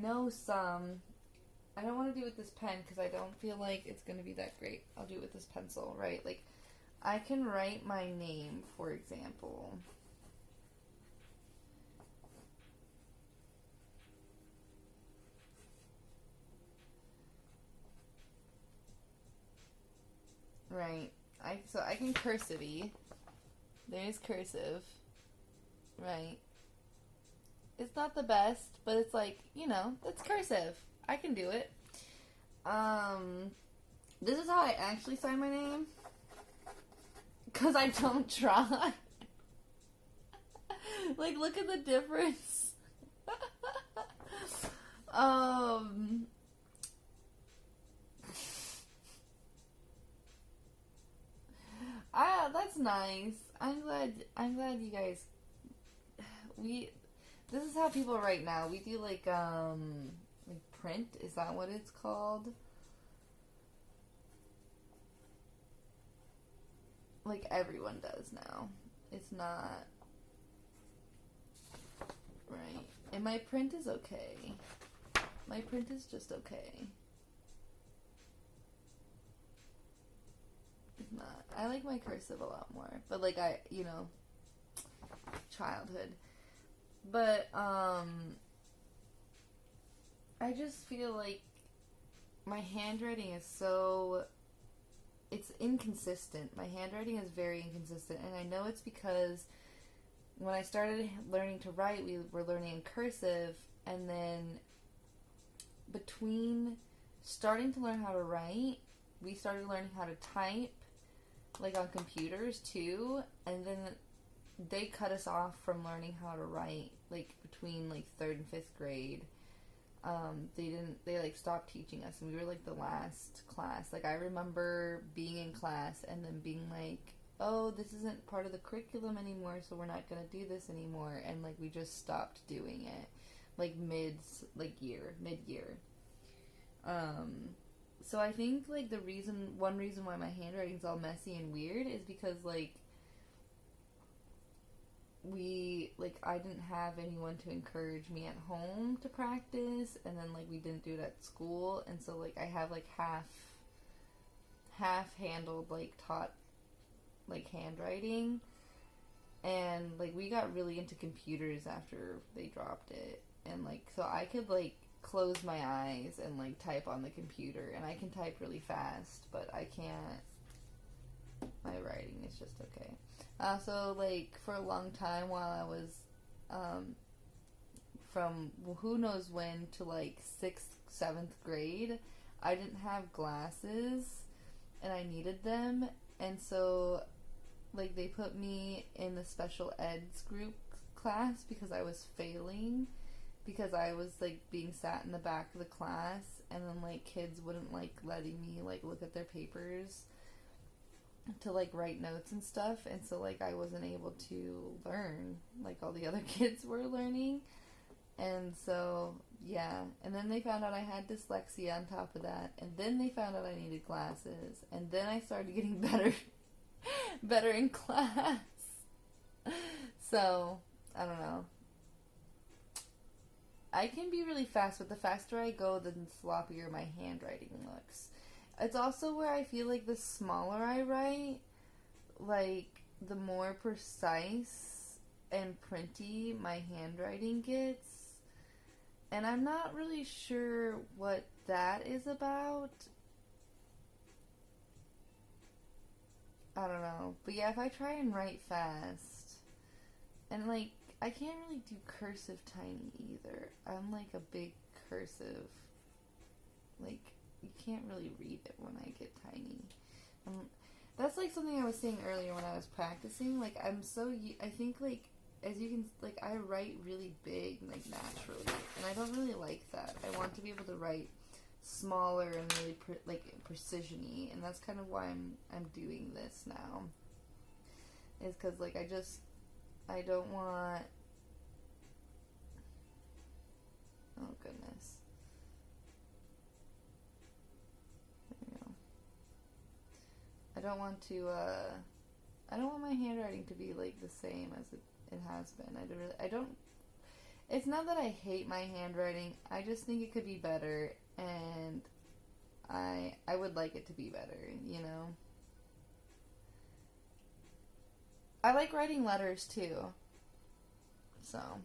know some. I don't want to do it with this pen because I don't feel like it's going to be that great. I'll do it with this pencil, right? Like, I can write my name, for example. Right. So I can cursive-y. There's cursive. Right. It's not the best, but it's like, it's cursive. I can do it. This is how I actually sign my name. 'Cause I don't try. Like, look at the difference. That's nice. I'm glad you guys, this is how people write now. We do like print, is that what it's called? Like, everyone does now. It's not, right. And my print is okay. My print is just okay. It's not. I like my cursive a lot more. But, like, childhood. But, I just feel like my handwriting is so... It's inconsistent. My handwriting is very inconsistent. And I know it's because when I started learning to write, we were learning in cursive, and then between starting to learn how to write, we started learning how to type, like on computers too, and then they cut us off from learning how to write, like between like 3rd and 5th grade. They like stopped teaching us, and we were like the last class. Like, I remember being in class and then being like, oh, this isn't part of the curriculum anymore, so we're not gonna do this anymore, and like we just stopped doing it, like mid-year. So I think like one reason why my handwriting's all messy and weird is because like I didn't have anyone to encourage me at home to practice, and then like we didn't do it at school, and so like I have like half handled, like taught like handwriting, and like we got really into computers after they dropped it, and like so I could like close my eyes and like type on the computer, and I can type really fast, but I can't, my writing is just okay. So like for a long time while I was from who knows when to like 6th, 7th grade, I didn't have glasses and I needed them, and so like they put me in the special eds group class because I was failing, because I was like being sat in the back of the class, and then like kids wouldn't like letting me like look at their papers to like write notes and stuff, and so like I wasn't able to learn like all the other kids were learning. And so yeah, and then they found out I had dyslexia on top of that, and then they found out I needed glasses, and then I started getting better in class. So I don't know, I can be really fast, but the faster I go, the sloppier my handwriting looks. It's also where I feel like the smaller I write, like the more precise and printy my handwriting gets. And I'm not really sure what that is about. I don't know. But yeah, if I try and write fast, and like, I can't really do cursive tiny either. I'm like a big cursive, like, you can't really read it when I get tiny. That's like something I was saying earlier when I was practicing. Like, I think like, as you can, like, I write really big, like, naturally, and I don't really like that. I want to be able to write smaller and really precision-y, and that's kind of why I'm doing this now. Is because like I don't want. Oh goodness. There we go. I don't want my handwriting to be like the same as it has been. I don't. It's not that I hate my handwriting. I just think it could be better, and I would like it to be better. You know. I like writing letters too. So.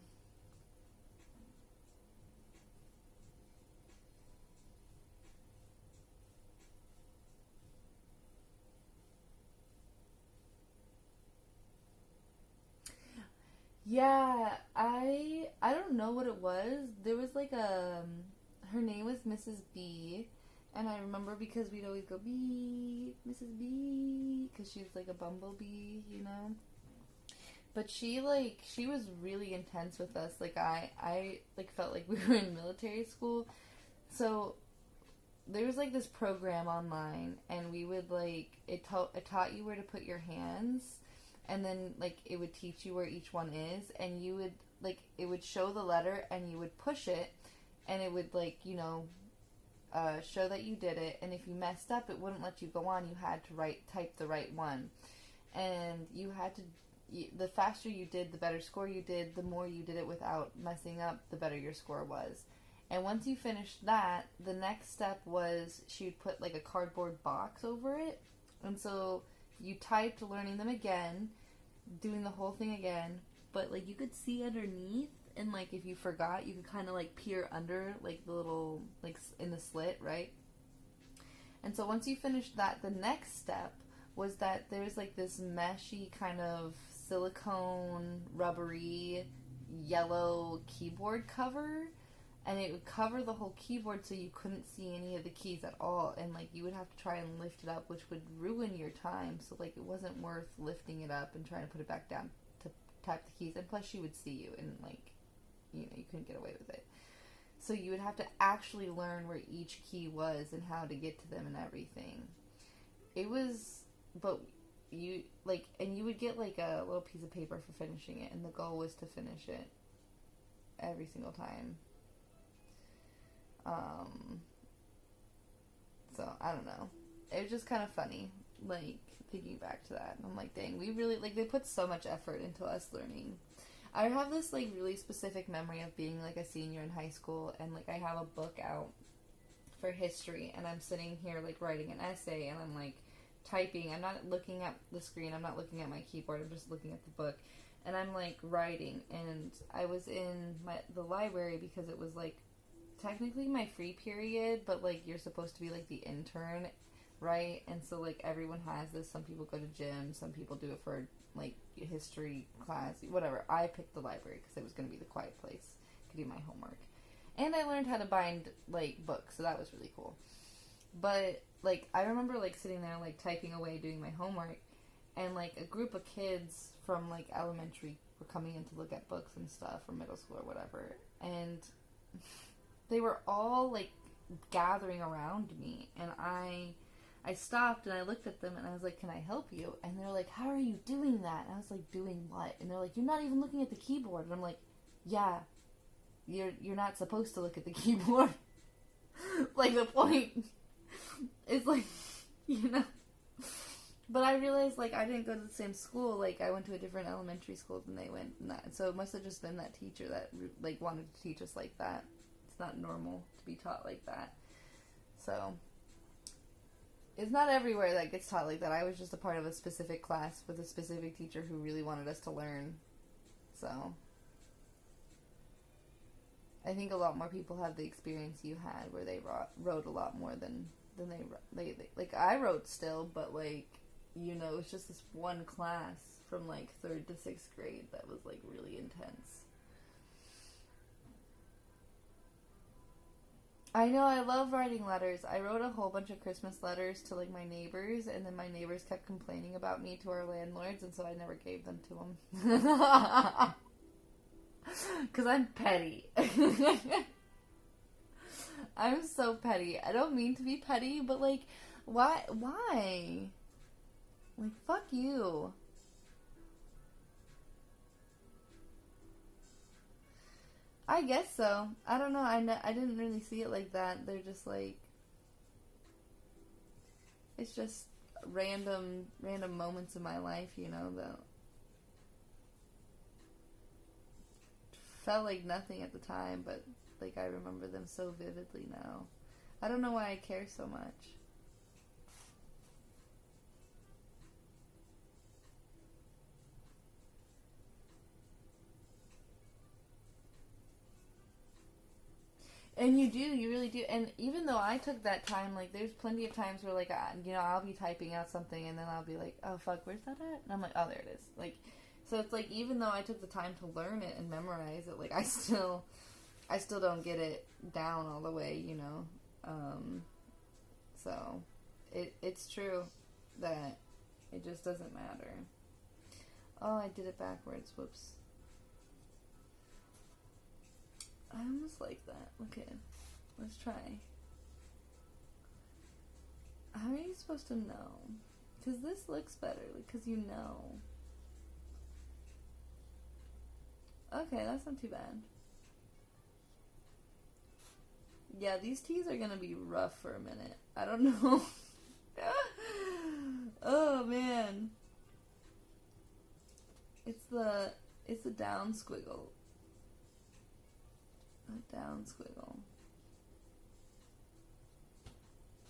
Yeah, I don't know what it was. There was like her name was Mrs. B, and I remember because we'd always go B, Mrs. B, because she was like a bumblebee, you know. But she was really intense with us. Like I like felt like we were in military school. So there was like this program online, and we would like it taught you where to put your hands, and then like it would teach you where each one is, and you would like it would show the letter, and you would push it, and it would like show that you did it, and if you messed up, it wouldn't let you go on. You had to type the right one, and you had to. The faster you did, the better score you did. The more you did it without messing up, the better your score was. And once you finished that, the next step was she would put like a cardboard box over it. And so you typed learning them again, doing the whole thing again, but like you could see underneath, and like if you forgot, you could kind of like peer under like the little, like in the slit, right? And so once you finished that, the next step was that there's like this meshy kind of silicone, rubbery, yellow keyboard cover, and it would cover the whole keyboard so you couldn't see any of the keys at all, and like you would have to try and lift it up, which would ruin your time. So like it wasn't worth lifting it up and trying to put it back down to type the keys, and plus she would see you, and like, you know, you couldn't get away with it. So you would have to actually learn where each key was and how to get to them and everything. It was, but you like, and you would get like a little piece of paper for finishing it, and the goal was to finish it every single time. So I don't know. It was just kind of funny, like thinking back to that. I'm like, dang, we really, like, they put so much effort into us learning. I have this like really specific memory of being like a senior in high school, and like I have a book out for history, and I'm sitting here like writing an essay, and I'm like typing. I'm not looking at the screen, I'm not looking at my keyboard, I'm just looking at the book, and I'm like writing. And I was in the library because it was like technically my free period, but like you're supposed to be like the intern, right? And so like everyone has this. Some people go to gym, some people do it for like history class, whatever. I picked the library because it was going to be the quiet place. I could do my homework, and I learned how to bind like books, so that was really cool. But like I remember like sitting there like typing away doing my homework, and like a group of kids from like elementary were coming in to look at books and stuff, or middle school or whatever, and they were all like gathering around me, and I stopped and I looked at them and I was like, can I help you? And they're like, how are you doing that? And I was like, doing what? And they're like, you're not even looking at the keyboard. And I'm like, yeah, you're not supposed to look at the keyboard. Like, the point is like, you know. But I realized, like, I didn't go to the same school. Like, I went to a different elementary school than they went. And so it must have just been that teacher that, like, wanted to teach us like that. It's not normal to be taught like that. So it's not everywhere that gets taught like that. I was just a part of a specific class with a specific teacher who really wanted us to learn. So I think a lot more people have the experience you had, where they wrote a lot more than they like. I wrote still, but like, you know, it's just this one class from like 3rd to 6th grade that was like really intense. I know, I love writing letters. I wrote a whole bunch of Christmas letters to like my neighbors, and then my neighbors kept complaining about me to our landlords, and so I never gave them to them. Because I'm petty. I'm so petty. I don't mean to be petty, but like, why? Like, fuck you. I guess so. I don't know. I didn't really see it like that. They're just like, it's just random moments in my life, you know, that felt like nothing at the time, but like I remember them so vividly now. I don't know why I care so much. And you really do. And even though I took that time, like, there's plenty of times where, like, you know, I'll be typing out something, and then I'll be like, oh, fuck, where's that at? And I'm like, oh, there it is. Like, so it's like, even though I took the time to learn it and memorize it, like, I still don't get it down all the way, you know? So, it's true that it just doesn't matter. Oh, I did it backwards. Whoops. I almost like that. Okay, let's try. How are you supposed to know? Because this looks better, because you know. Okay, that's not too bad. Yeah, these teas are gonna be rough for a minute. I don't know. Oh, man. It's the down squiggle. A down squiggle.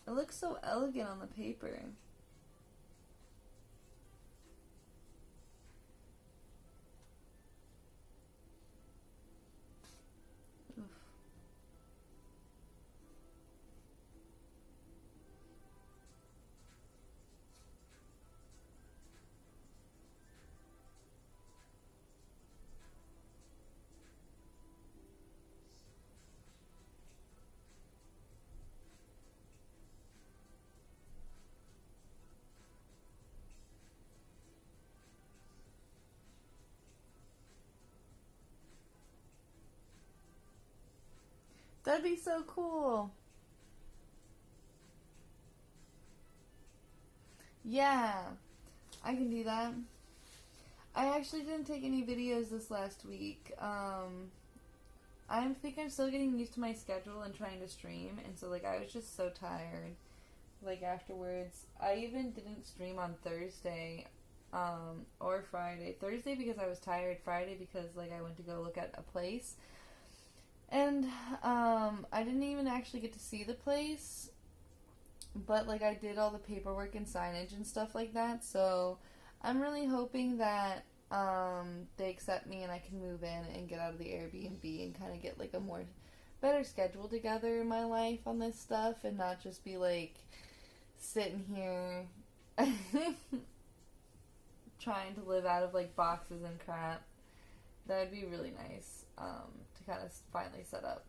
It looks so elegant on the paper. Oof. That'd be so cool. Yeah, I can do that. I actually didn't take any videos this last week. I think I'm still getting used to my schedule and trying to stream, and so like I was just so tired. Like afterwards, I even didn't stream on Thursday, or Friday. Thursday because I was tired. Friday because like I went to go look at a place, and I didn't even actually get to see the place, but like I did all the paperwork and signage and stuff like that. So I'm really hoping that they accept me and I can move in and get out of the Airbnb and kind of get like a more better schedule together in my life on this stuff and not just be like sitting here trying to live out of like boxes and crap. That would be really nice to kind of finally set up.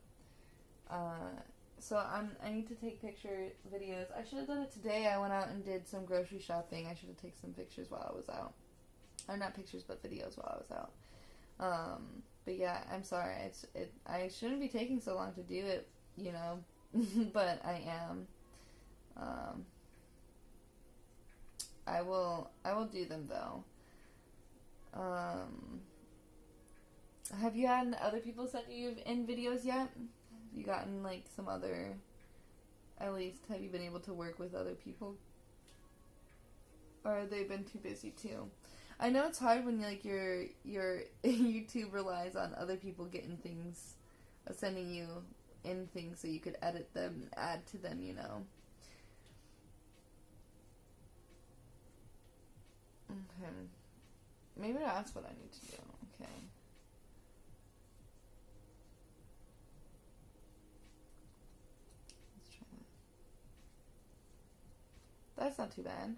So I need to take videos. I should have done it today. I went out and did some grocery shopping. I should have taken some pictures while I was out. Or not pictures, but videos while I was out. But yeah, I'm sorry. I shouldn't be taking so long to do it, you know, but I am. I will do them though. Have you had other people send you in videos yet? Have you gotten like some other, at least have you been able to work with other people? Or have they been too busy too? I know it's hard when like your YouTube relies on other people getting things, sending you in things so you could edit them, add to them, you know. Okay. Maybe that's what I need to do. Okay. Let's try that. That's not too bad.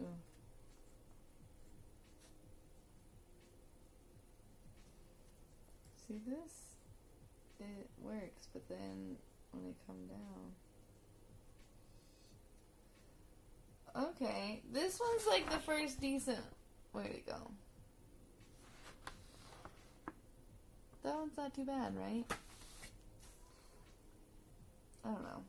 Ooh. See this? It works, but then when I come down... Okay, this one's like the first decent... Where'd it go? That one's not too bad, right? I don't know.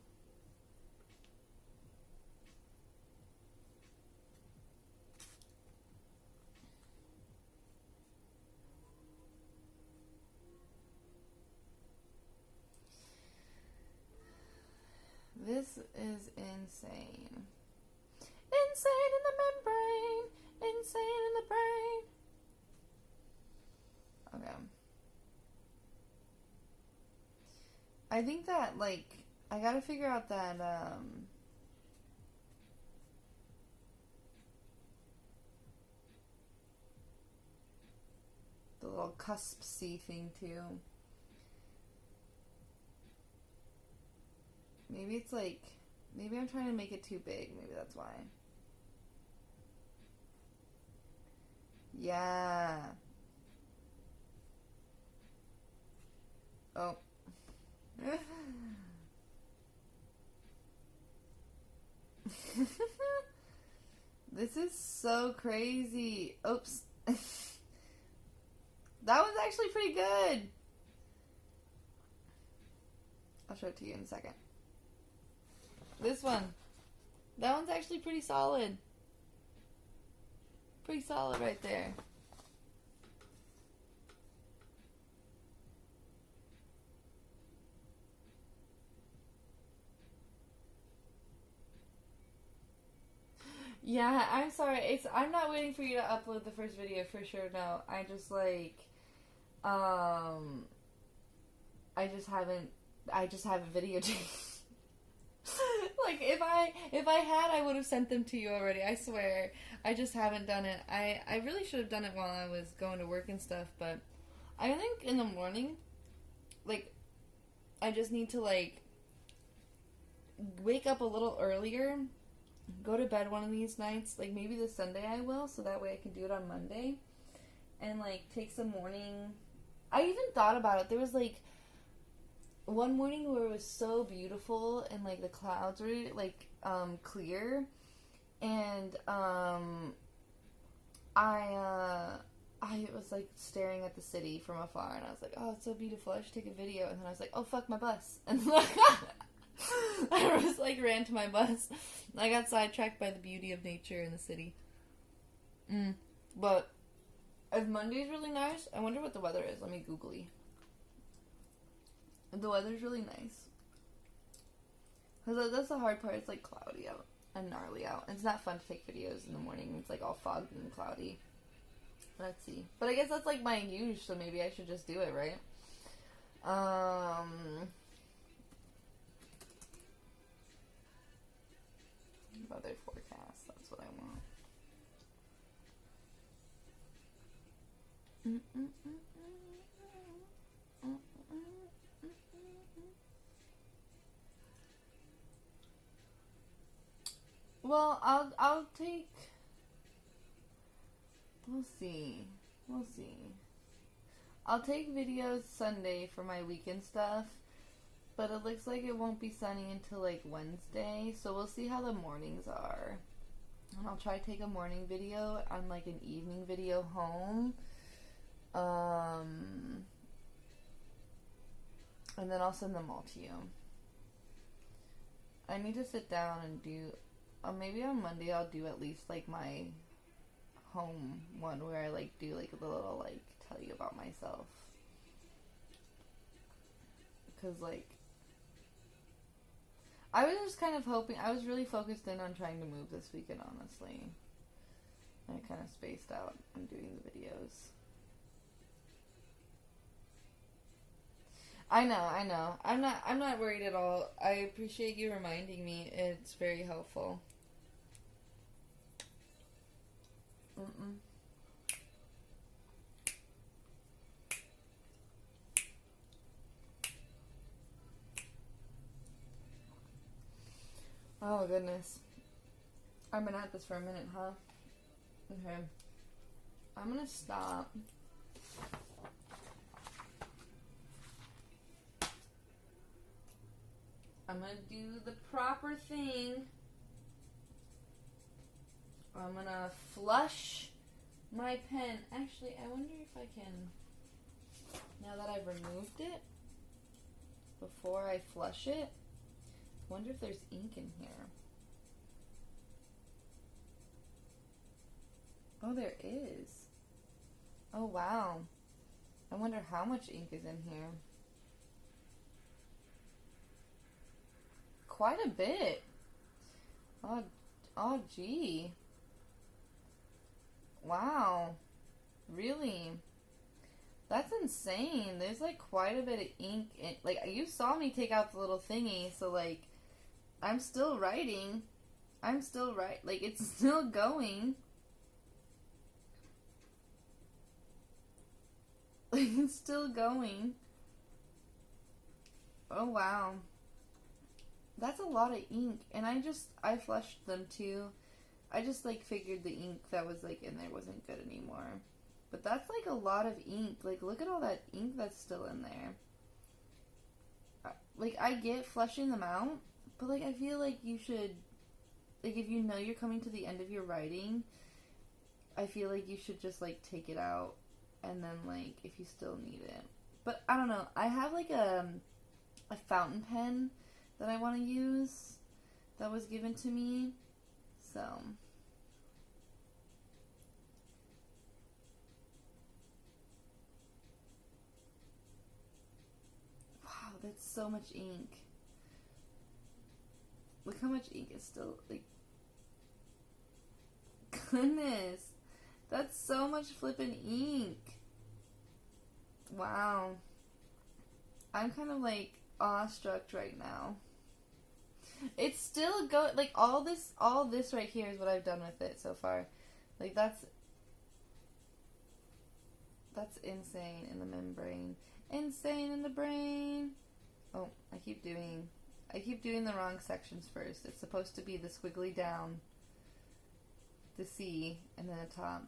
This is insane. Insane in the membrane. Insane in the brain. Okay. I think that, like, I gotta figure out that, the little cusp C thing, too. Maybe it's like, maybe I'm trying to make it too big. Maybe that's why. Yeah. Oh. This is so crazy. Oops. That was actually pretty good. I'll show it to you in a second. This one. That one's actually pretty solid. Pretty solid right there. Yeah, I'm sorry. I'm not waiting for you to upload the first video for sure. No, I just like, I just haven't videotaped. Like if I had, I would have sent them to you already. I swear. I just haven't done it. I really should have done it while I was going to work and stuff. But I think in the morning, like, I just need to like wake up a little earlier. Go to bed one of these nights, like maybe this Sunday I will, so that way I can do it on Monday, and like take some morning. I even thought about it. There was like one morning where it was so beautiful and like the clouds were like clear, and I I was like staring at the city from afar, and I was like, oh, it's so beautiful, I should take a video. And then I was like, oh fuck, my bus. And I was like, ran to my bus. I got sidetracked by the beauty of nature in the city. But if Monday's really nice, I wonder what the weather is. Let me googly. The weather's really nice. Because that's the hard part. It's like cloudy out and gnarly out. It's not fun to take videos in the morning. It's like all foggy and cloudy. Let's see. But I guess that's like my use, so maybe I should just do it, right? Weather forecast. That's what I want. Well, I'll take. We'll see. I'll take videos Sunday for my weekend stuff, but it looks like it won't be sunny until like Wednesday, so we'll see how the mornings are. And I'll try to take a morning video on like an evening video home. And then I'll send them all to you. I need to sit down and do, maybe on Monday I'll do at least like my home one where I like do like a little like tell you about myself. Cause like, I was just kind of hoping, I was really focused in on trying to move this weekend, honestly. I kind of spaced out on doing the videos. I know. I'm not worried at all. I appreciate you reminding me. It's very helpful. Oh goodness. I've been at this for a minute, huh? Okay. I'm gonna stop. I'm gonna do the proper thing. I'm gonna flush my pen. Actually, I wonder if I can, now that I've removed it, before I flush it, I wonder if there's ink in here. Oh, there is. Oh, wow. I wonder how much ink is in here. Quite a bit. Oh, gee. Wow. Really? That's insane. There's like quite a bit of ink in, like, you saw me take out the little thingy, so like, I'm still writing. Like, it's still going. Like, it's still going. Oh, wow. That's a lot of ink, and I flushed them too. I just like figured the ink that was like in there wasn't good anymore. But that's like a lot of ink. Like, look at all that ink that's still in there. Like, I get flushing them out, but like I feel like you should, like, if you know you're coming to the end of your writing, I feel like you should just like take it out, and then like if you still need it. But I don't know. I have like a fountain pen that I want to use that was given to me. So wow, that's so much ink. Look how much ink is still, like, goodness, that's so much flippin' ink. Wow. I'm kind of like awestruck right now. It's still like all this right here is what I've done with it so far. Like, that's insane in the membrane. Insane in the brain. Oh, I keep doing the wrong sections first. It's supposed to be the squiggly down, the C, and then a top.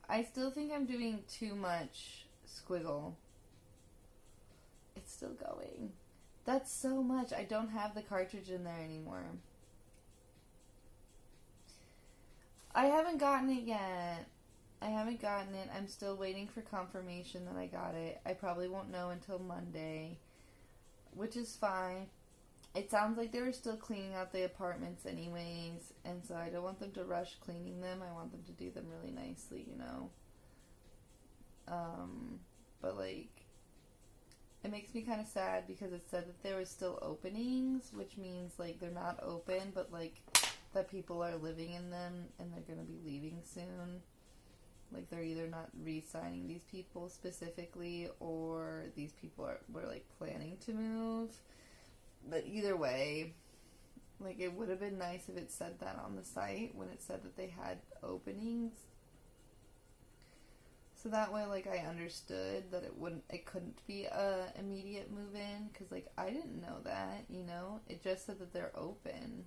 I still think I'm doing too much squiggle. It's still going. That's so much. I don't have the cartridge in there anymore. I haven't gotten it yet. I haven't gotten it. I'm still waiting for confirmation that I got it. I probably won't know until Monday, which is fine. It sounds like they were still cleaning out the apartments anyways, and so I don't want them to rush cleaning them. I want them to do them really nicely, you know. But like, it makes me kind of sad because it said that there was still openings, which means like they're not open, but like that people are living in them and they're gonna be leaving soon. Like they're either not re-signing these people specifically, or these people were like planning to move. But either way, like it would have been nice if it said that on the site when it said that they had openings. So that way, like, I understood that it couldn't be a immediate move-in, because, like, I didn't know that, you know? It just said that they're open.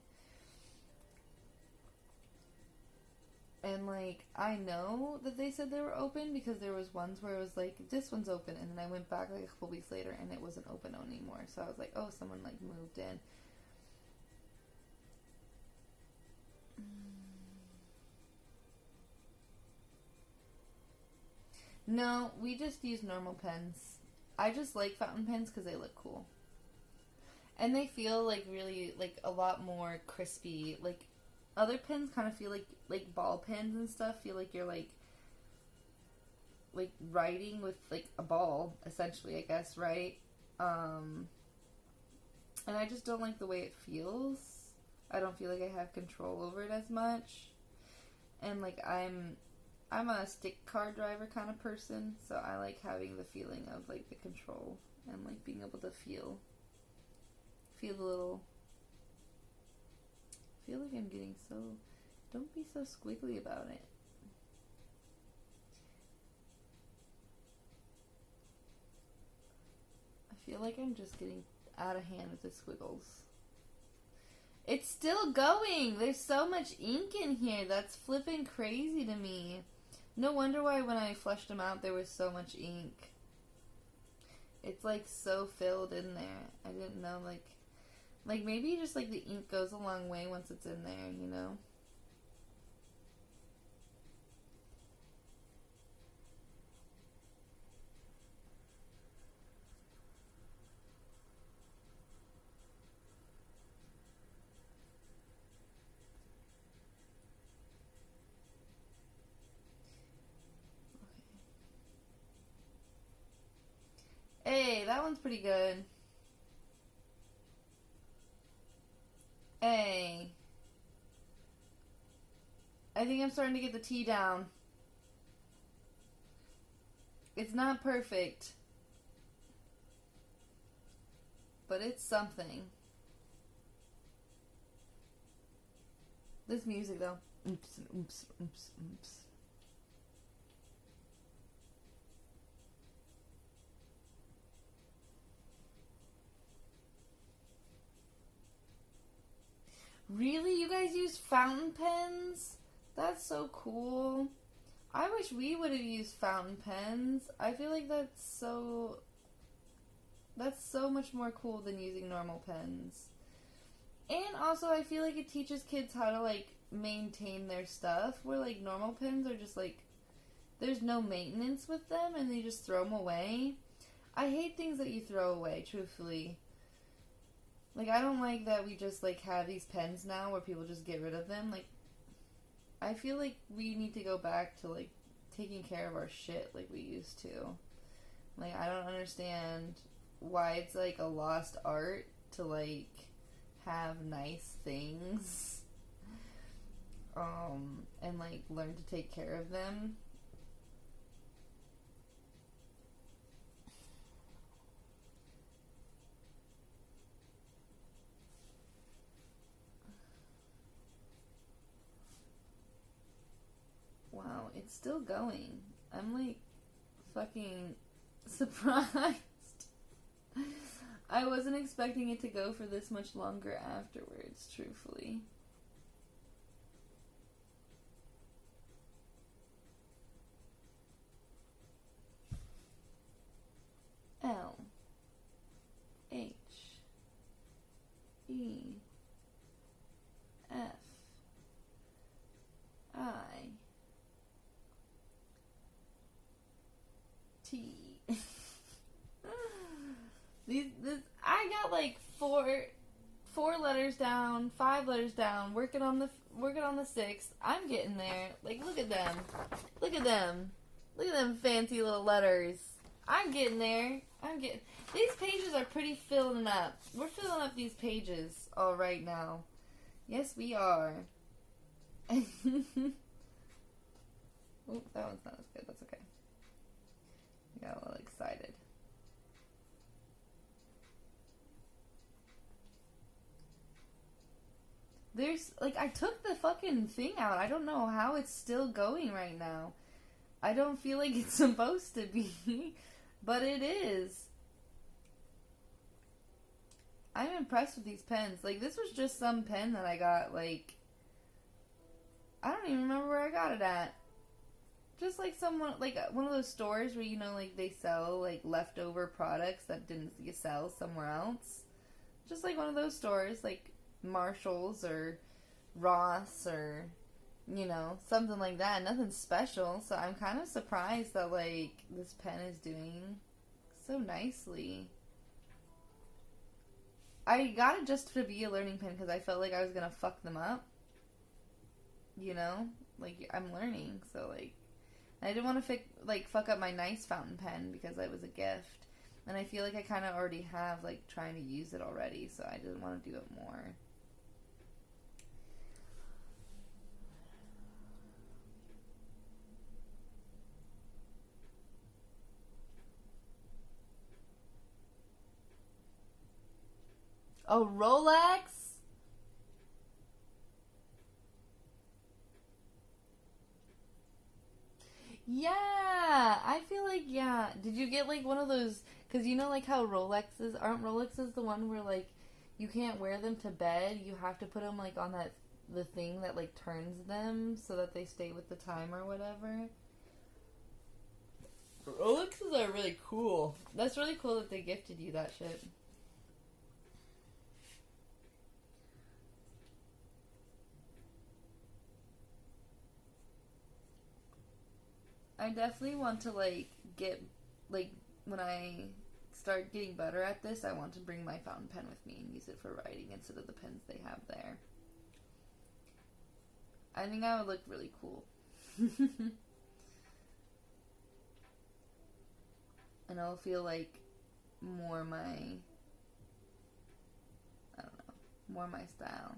And, like, I know that they said they were open, because there was ones where it was like, this one's open, and then I went back, like, a couple weeks later, and it wasn't open anymore. So I was like, oh, someone, like, moved in. No, we just use normal pens. I just like fountain pens because they look cool. And they feel like really, like, a lot more crispy. Like, other pens kind of feel like ball pens and stuff feel like you're, like writing with, like, a ball, essentially, I guess, right? And I just don't like the way it feels. I don't feel like I have control over it as much. And, like, I'm a stick car driver kind of person, so I like having the feeling of, like, the control and, like, being able to feel the little... I feel like I'm getting so... Don't be so squiggly about it. I feel like I'm just getting out of hand with the squiggles. It's still going! There's so much ink in here. That's flipping crazy to me. No wonder why when I flushed them out there was so much ink. It's like so filled in there. I didn't know, like maybe just like the ink goes a long way once it's in there, you know? Hey, that one's pretty good. Hey. I think I'm starting to get the T down. It's not perfect. But it's something. This music, though. Oops, oops, oops, oops. Really? You guys use fountain pens? That's so cool. I wish we would have used fountain pens. I feel like that's so much more cool than using normal pens. And also, I feel like it teaches kids how to, like, maintain their stuff, where, like, normal pens are just, like, there's no maintenance with them, and they just throw them away. I hate things that you throw away, truthfully. Like, I don't like that we just, like, have these pens now where people just get rid of them. Like, I feel like we need to go back to, like, taking care of our shit like we used to. Like, I don't understand why it's, like, a lost art to, like, have nice things. And, like, learn to take care of them. Wow, it's still going. I'm, like, fucking surprised. I wasn't expecting it to go for this much longer afterwards, truthfully. L H E F I I got like four letters down, 5 letters down, working on the sixth. I'm getting there. Like, look at them. Look at them. Look at them fancy little letters. I'm getting there. These pages are pretty filling up. We're filling up these pages all right now. Yes, we are. Oop, that one's not as good. That's okay. I got a little excited. There's, like, I took the fucking thing out. I don't know how it's still going right now. I don't feel like it's supposed to be, but it is. I'm impressed with these pens. Like, this was just some pen that I got, like, I don't even remember where I got it at. Just like someone, like one of those stores where, you know, like they sell like leftover products that didn't sell somewhere else. Just like one of those stores, like Marshall's or Ross or, you know, something like that. Nothing special. So I'm kind of surprised that like this pen is doing so nicely. I got it just to be a learning pen because I felt like I was gonna fuck them up. You know, like I'm learning, so like I didn't want to fuck up my nice fountain pen because it was a gift, and I feel like I kind of already have like trying to use it already, so I didn't want to do it more. Oh, Rolex? Yeah, I feel like, yeah. Did you get like one of those? Because you know, like how aren't Rolexes the one where like you can't wear them to bed? You have to put them like on the thing that like turns them so that they stay with the time or whatever. Rolexes are really cool. That's really cool that they gifted you that shit. I definitely want to like get like when I start getting better at this, I want to bring my fountain pen with me and use it for writing instead of the pens they have there. I think I would look really cool. And I'll feel like more my, I don't know, more my style.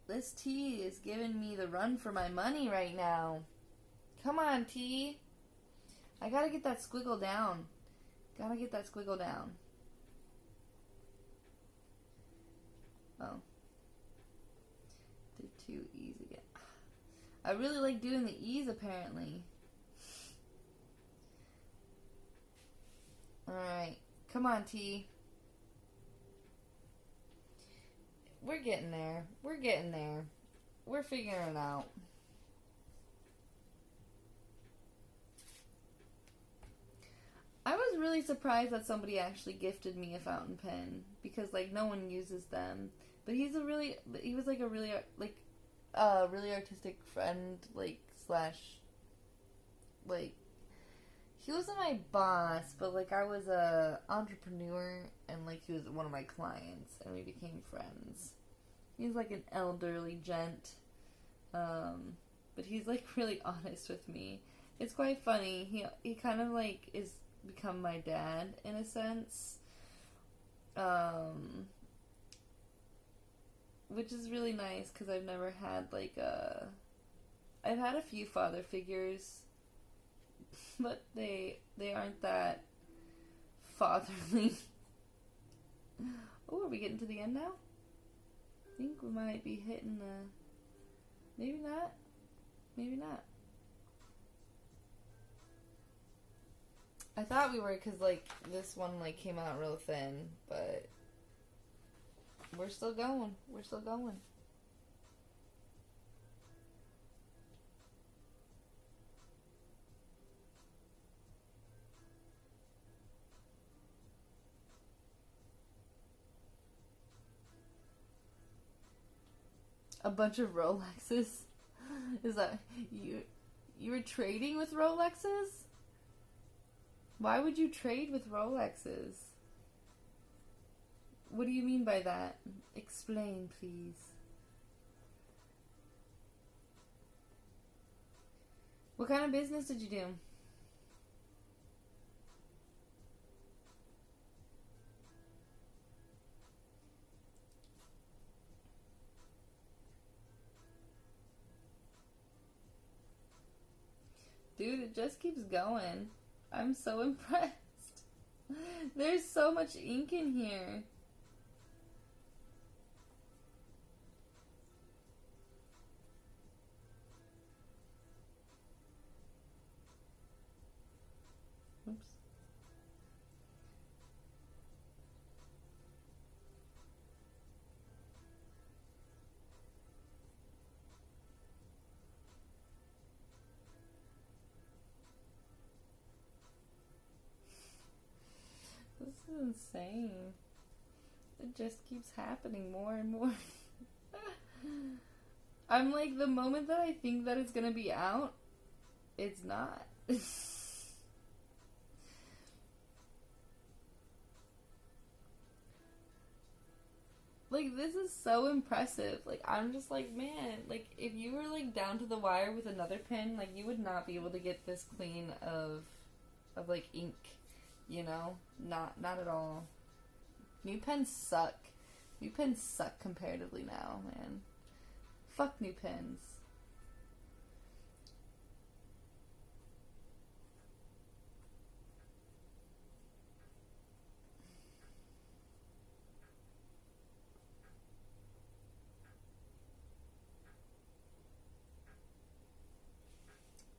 This tea is giving me the run for my money right now. Come on, tea. I gotta get that squiggle down. Gotta get that squiggle down. Oh. Did 2 E's again. I really like doing the E's apparently. Alright. Come on, T. We're getting there. We're getting there. We're figuring it out. I was really surprised that somebody actually gifted me a fountain pen because like no one uses them. But he was like a really really artistic friend, like slash like he wasn't my boss, but like I was a entrepreneur and like he was one of my clients and we became friends. He's like an elderly gent. But he's like really honest with me. It's quite funny. He kind of like is become my dad in a sense. Which is really nice because I've never had like I've had a few father figures, but they aren't that fatherly. Oh, are we getting to the end now? I think we might be hitting the... Maybe not. Maybe not. I thought we were because, like, this one, like, came out real thin, but we're still going. We're still going. A bunch of Rolexes? Is that you were trading with Rolexes? Why would you trade with Rolexes? What do you mean by that? Explain, please. What kind of business did you do? Dude, it just keeps going. I'm so impressed. There's so much ink in here. Oops. This is insane. It just keeps happening more and more. I'm like, the moment that I think that it's gonna be out, it's not. Like, this is so impressive. Like, I'm just like, man, like, if you were, like, down to the wire with another pen, like, you would not be able to get this clean of like, ink, you know? Not at all. New pens suck. New pens suck comparatively now, man. Fuck new pens.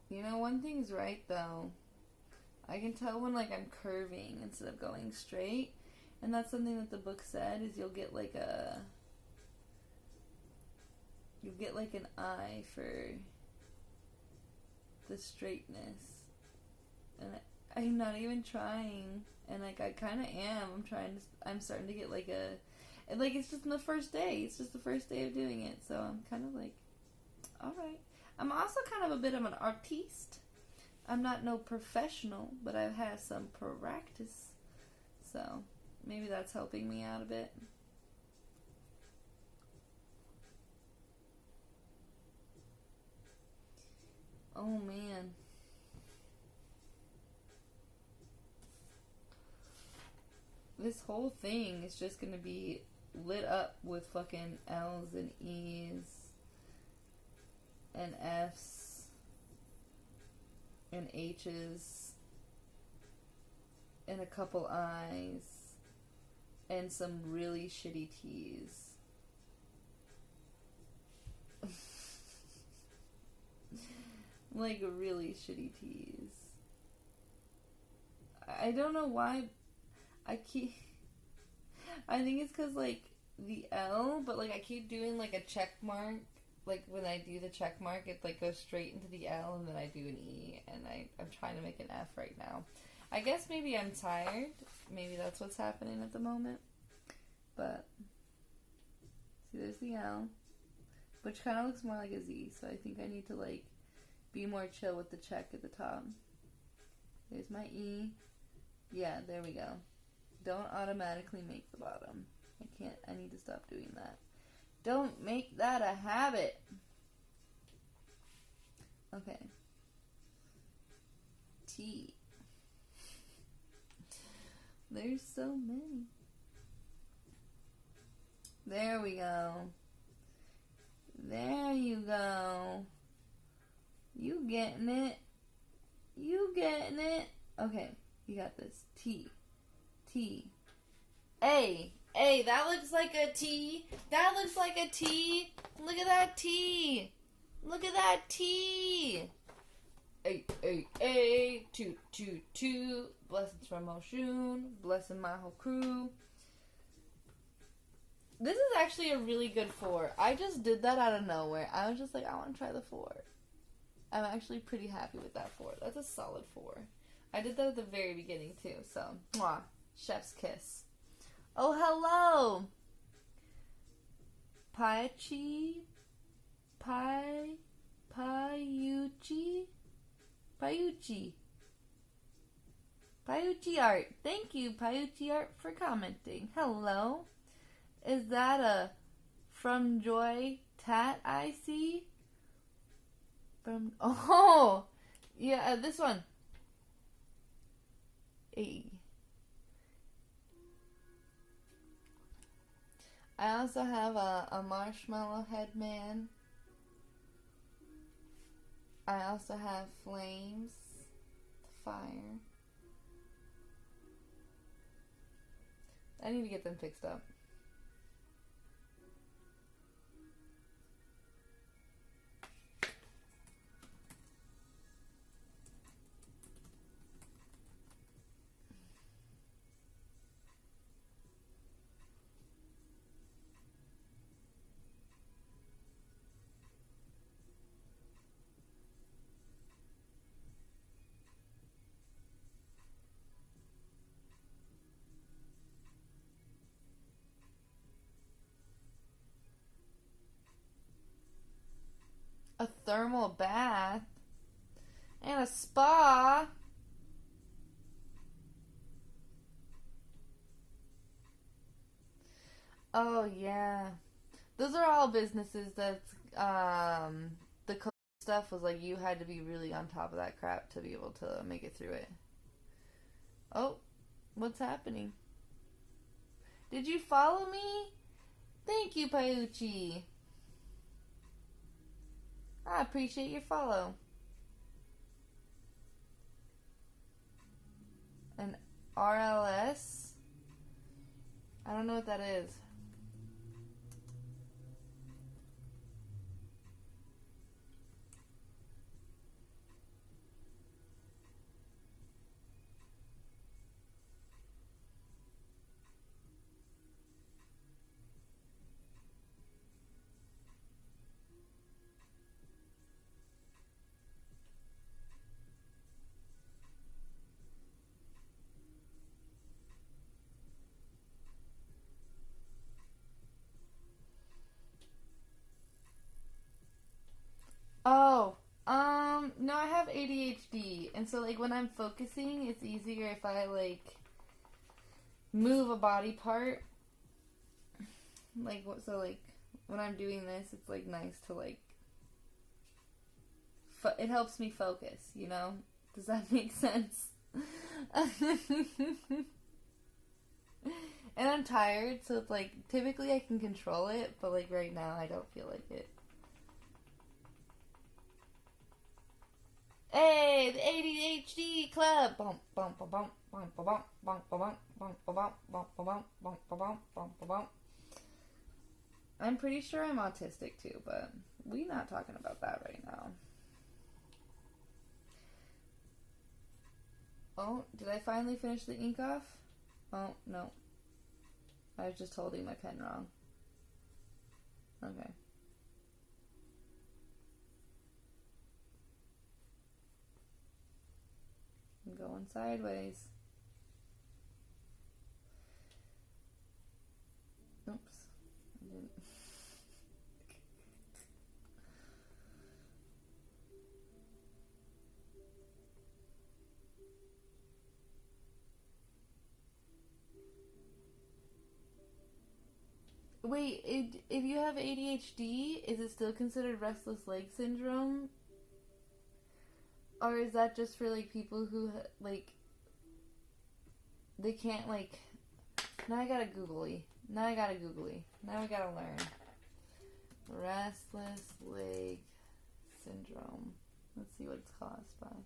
You know, one thing's right, though. I can tell when, like, I'm curving instead of going straight. And that's something that the book said, is you'll get, like, an eye for the straightness. And I'm not even trying. And, like, I kind of am. I'm starting to get, like, and, like, it's just the first day. It's just the first day of doing it. So I'm kind of like, alright. I'm also kind of a bit of an artiste. I'm not no professional, but I've had some practice. So maybe that's helping me out a bit. Oh man. This whole thing is just gonna be lit up with fucking L's and E's and F's and H's and a couple I's and some really shitty T's. Like really shitty T's. I don't know why I think it's because like the L, but like I keep doing like a check mark. Like, when I do the check mark, it, like, goes straight into the L, and then I do an E, and I'm trying to make an F right now. I guess maybe I'm tired. Maybe that's what's happening at the moment. But, see, there's the L, which kind of looks more like a Z, so I think I need to, like, be more chill with the check at the top. There's my E. Yeah, there we go. Don't automatically make the bottom. I need to stop doing that. Don't make that a habit. Okay. T. There's so many. There we go. There you go. You getting it. You getting it. Okay, you got this. T. T. A. Hey, that looks like a T. That looks like a T. Look at that T. Look at that T. A. Toot. Blessings from Oshun. Blessing my whole crew. This is actually a really good 4. I just did that out of nowhere. I was just like, I want to try the 4. I'm actually pretty happy with that 4. That's a solid 4. I did that at the very beginning, too. So, mwah. Chef's kiss. Oh, hello! Paichi Payuchi? Payuchi. Payuchi Art. Thank you, Payuchi Art, for commenting. Hello. Is that a From Joy tat I see? Oh! Yeah, this one. Hey. I also have a marshmallow head man. I also have flames, fire. I need to get them fixed up. A thermal bath and a spa. Oh yeah, those are all businesses that the stuff was like you had to be really on top of that crap to be able to make it through it. Oh, what's happening? Did you follow me? Thank you, Payuchi. I appreciate your follow. An RLS? I don't know what that is. Oh, no, I have ADHD, and so, like, when I'm focusing, it's easier if I, like, move a body part. Like, so, like, when I'm doing this, it's, like, nice to, like, it helps me focus, you know? Does that make sense? And I'm tired, so it's, like, typically I can control it, but, like, right now I don't feel like it. Hey, the ADHD club. Bump bump bump bump bump bump bump bump bump bump bump bump bump bump bump bump. I'm pretty sure I'm autistic too, but we're not talking about that right now. Oh, did I finally finish the ink off? Oh, no. I was just holding my pen wrong. Okay. I'm going sideways. Oops. I didn't. Wait, if you have ADHD, is it still considered restless leg syndrome? Or is that just for, like, people who, like, they can't, like... Now I gotta googly. Now we gotta learn. Restless leg syndrome. Let's see what it's caused by.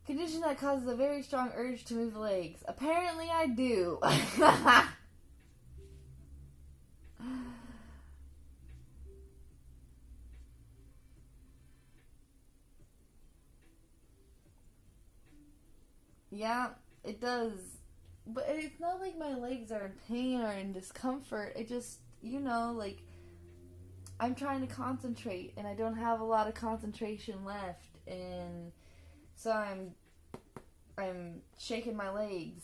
Condition that causes a very strong urge to move the legs. Apparently I do. Yeah, it does. But it's not like my legs are in pain or in discomfort. It just, you know, like, I'm trying to concentrate and I don't have a lot of concentration left. And so I'm shaking my legs.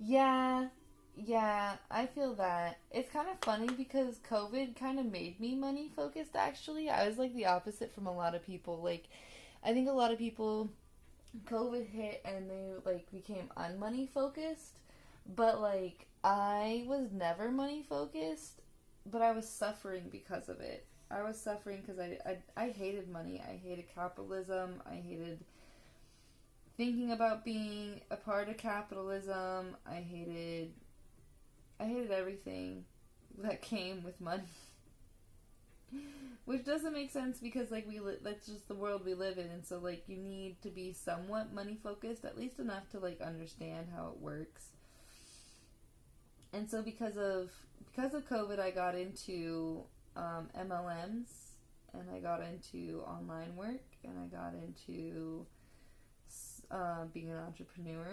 Yeah, yeah, I feel that. It's kind of funny because COVID kind of made me money focused actually. I was like the opposite from a lot of people. Like, I think a lot of people, COVID hit and they like became unmoney focused, but like I was never money focused, but I was suffering because of it. I was suffering because I hated money. I hated capitalism. I hated thinking about being a part of capitalism. I hated everything that came with money. Which doesn't make sense because like that's just the world we live in, and so like you need to be somewhat money focused, at least enough to like understand how it works. And so because of COVID, I got into MLMs, and I got into online work, and I got into being an entrepreneur,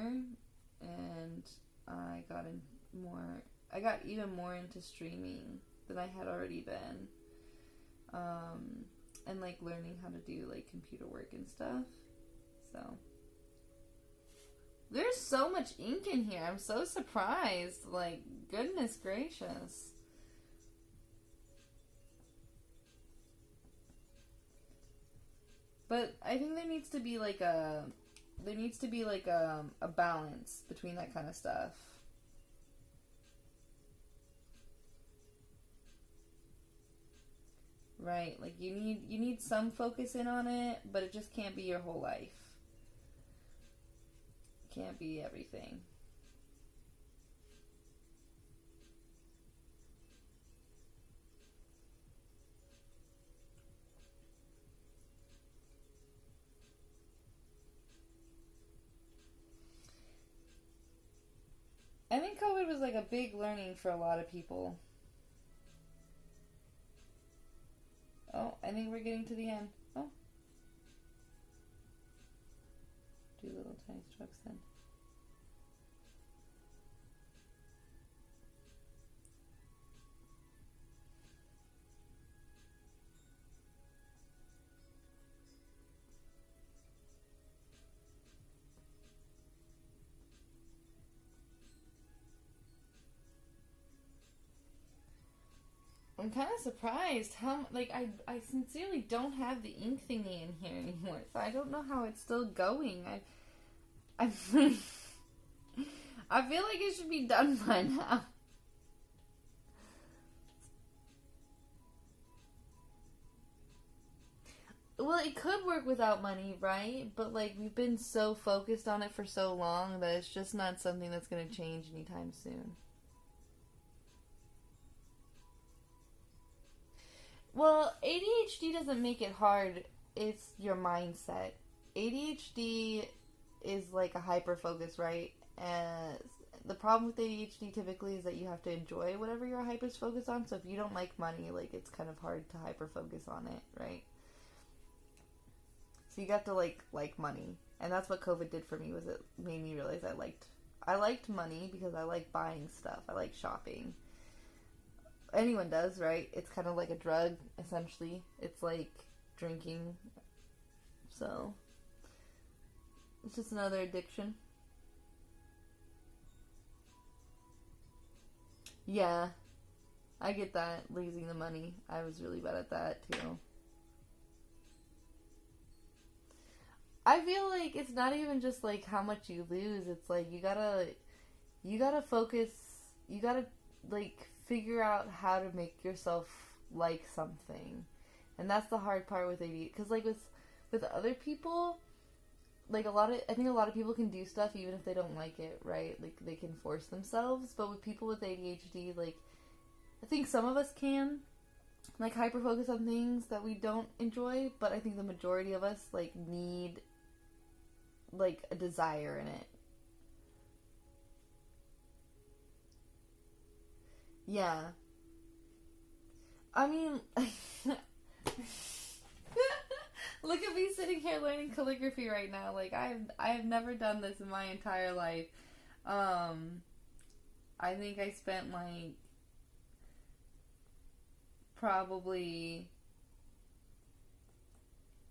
and I got even more into streaming than I had already been, and like learning how to do like computer work and stuff. So there's so much ink in here. I'm so surprised. Like, goodness gracious. But I think there needs to be a balance between that kind of stuff. Right? Like you need some focus in on it, but it just can't be your whole life. It can't be everything. I think COVID was like a big learning for a lot of people. Oh, I think we're getting to the end. Oh, do little tiny strokes then. I'm kind of surprised how like I sincerely don't have the ink thingy in here anymore, so I don't know how it's still going. I I feel like it should be done by now. Well, it could work without money, right? But like we've been so focused on it for so long that it's just not something that's going to change anytime soon. Well, ADHD doesn't make it hard. It's your mindset. ADHD is like a hyper focus, right? And the problem with ADHD typically is that you have to enjoy whatever you're hyper focused on. So if you don't like money, like it's kind of hard to hyper focus on it, right? So you got to like money, and that's what COVID did for me. Was it made me realize I liked money because I like buying stuff. I like shopping. Anyone does, right? It's kind of like a drug, essentially. It's like drinking. So it's just another addiction. Yeah, I get that. Losing the money. I was really bad at that too. I feel like it's not even just like how much you lose. It's like you gotta focus. You gotta like figure out how to make yourself like something, and that's the hard part with ADHD. Because like with other people, like I think a lot of people can do stuff even if they don't like it, right? Like they can force themselves. But with people with ADHD, like I think some of us can like hyper focus on things that we don't enjoy, but I think the majority of us like need like a desire in it. Yeah. I mean, look at me sitting here learning calligraphy right now. Like I have never done this in my entire life. Um, I think I spent like probably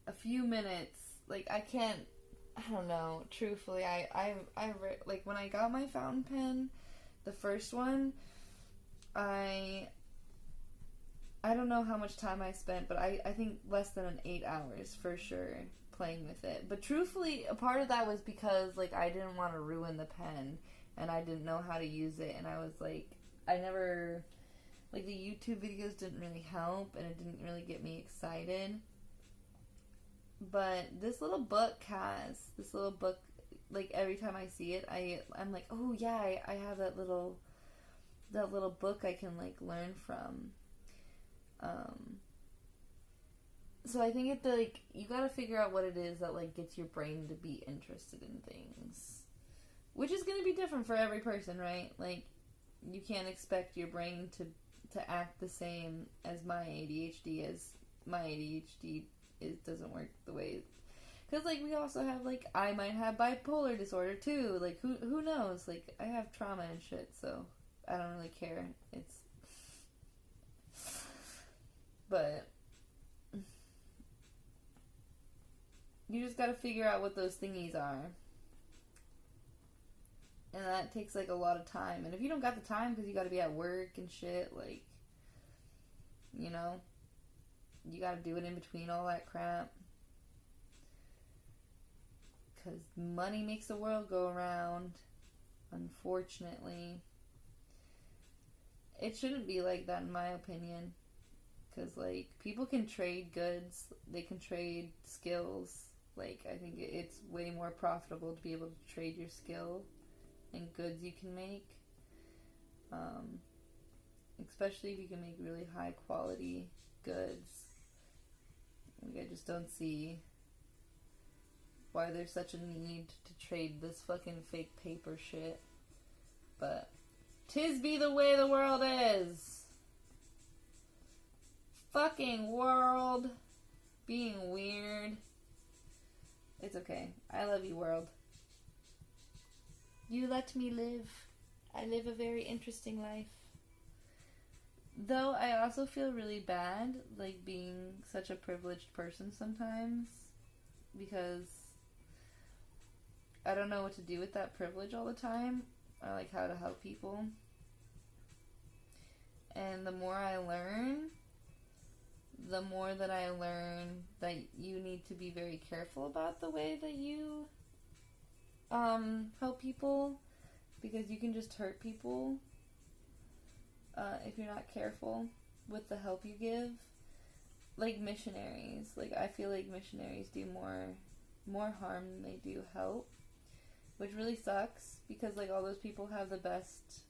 a few minutes. Like I can't. I don't know. Truthfully, like when I got my fountain pen, the first one, I don't know how much time I spent, but I think less than 8 hours for sure playing with it. But truthfully, a part of that was because like I didn't want to ruin the pen and I didn't know how to use it, and I was like, I never, like, the YouTube videos didn't really help and it didn't really get me excited. But this little book, like every time I see it, I'm like, oh yeah, I have that little book I can like learn from. So I think you gotta figure out what it is that like gets your brain to be interested in things, which is gonna be different for every person, right? Like, you can't expect your brain to act the same as my ADHD. It doesn't work the way, because like we also have, like, I might have bipolar disorder too. Like, who knows? Like, I have trauma and shit, so I don't really care. But you just gotta figure out what those thingies are. And that takes, like, a lot of time. And if you don't got the time because you gotta be at work and shit, like, you know, you gotta do it in between all that crap. Because money makes the world go around, unfortunately. It shouldn't be like that, in my opinion. Because, like, people can trade goods, they can trade skills. Like, I think it's way more profitable to be able to trade your skill and goods you can make. Especially if you can make really high quality goods. Like, I just don't see why there's such a need to trade this fucking fake paper shit. But 'tis be the way the world is. Fucking world being weird. It's okay. I love you, world. You let me live. I live a very interesting life. Though I also feel really bad, like, being such a privileged person sometimes, because I don't know what to do with that privilege all the time, or like how to help people. And the more I learn, the more that I learn that you need to be very careful about the way that you help people, because you can just hurt people if you're not careful with the help you give. Like missionaries, like, I feel like missionaries do more harm than they do help, which really sucks, because like all those people have the best,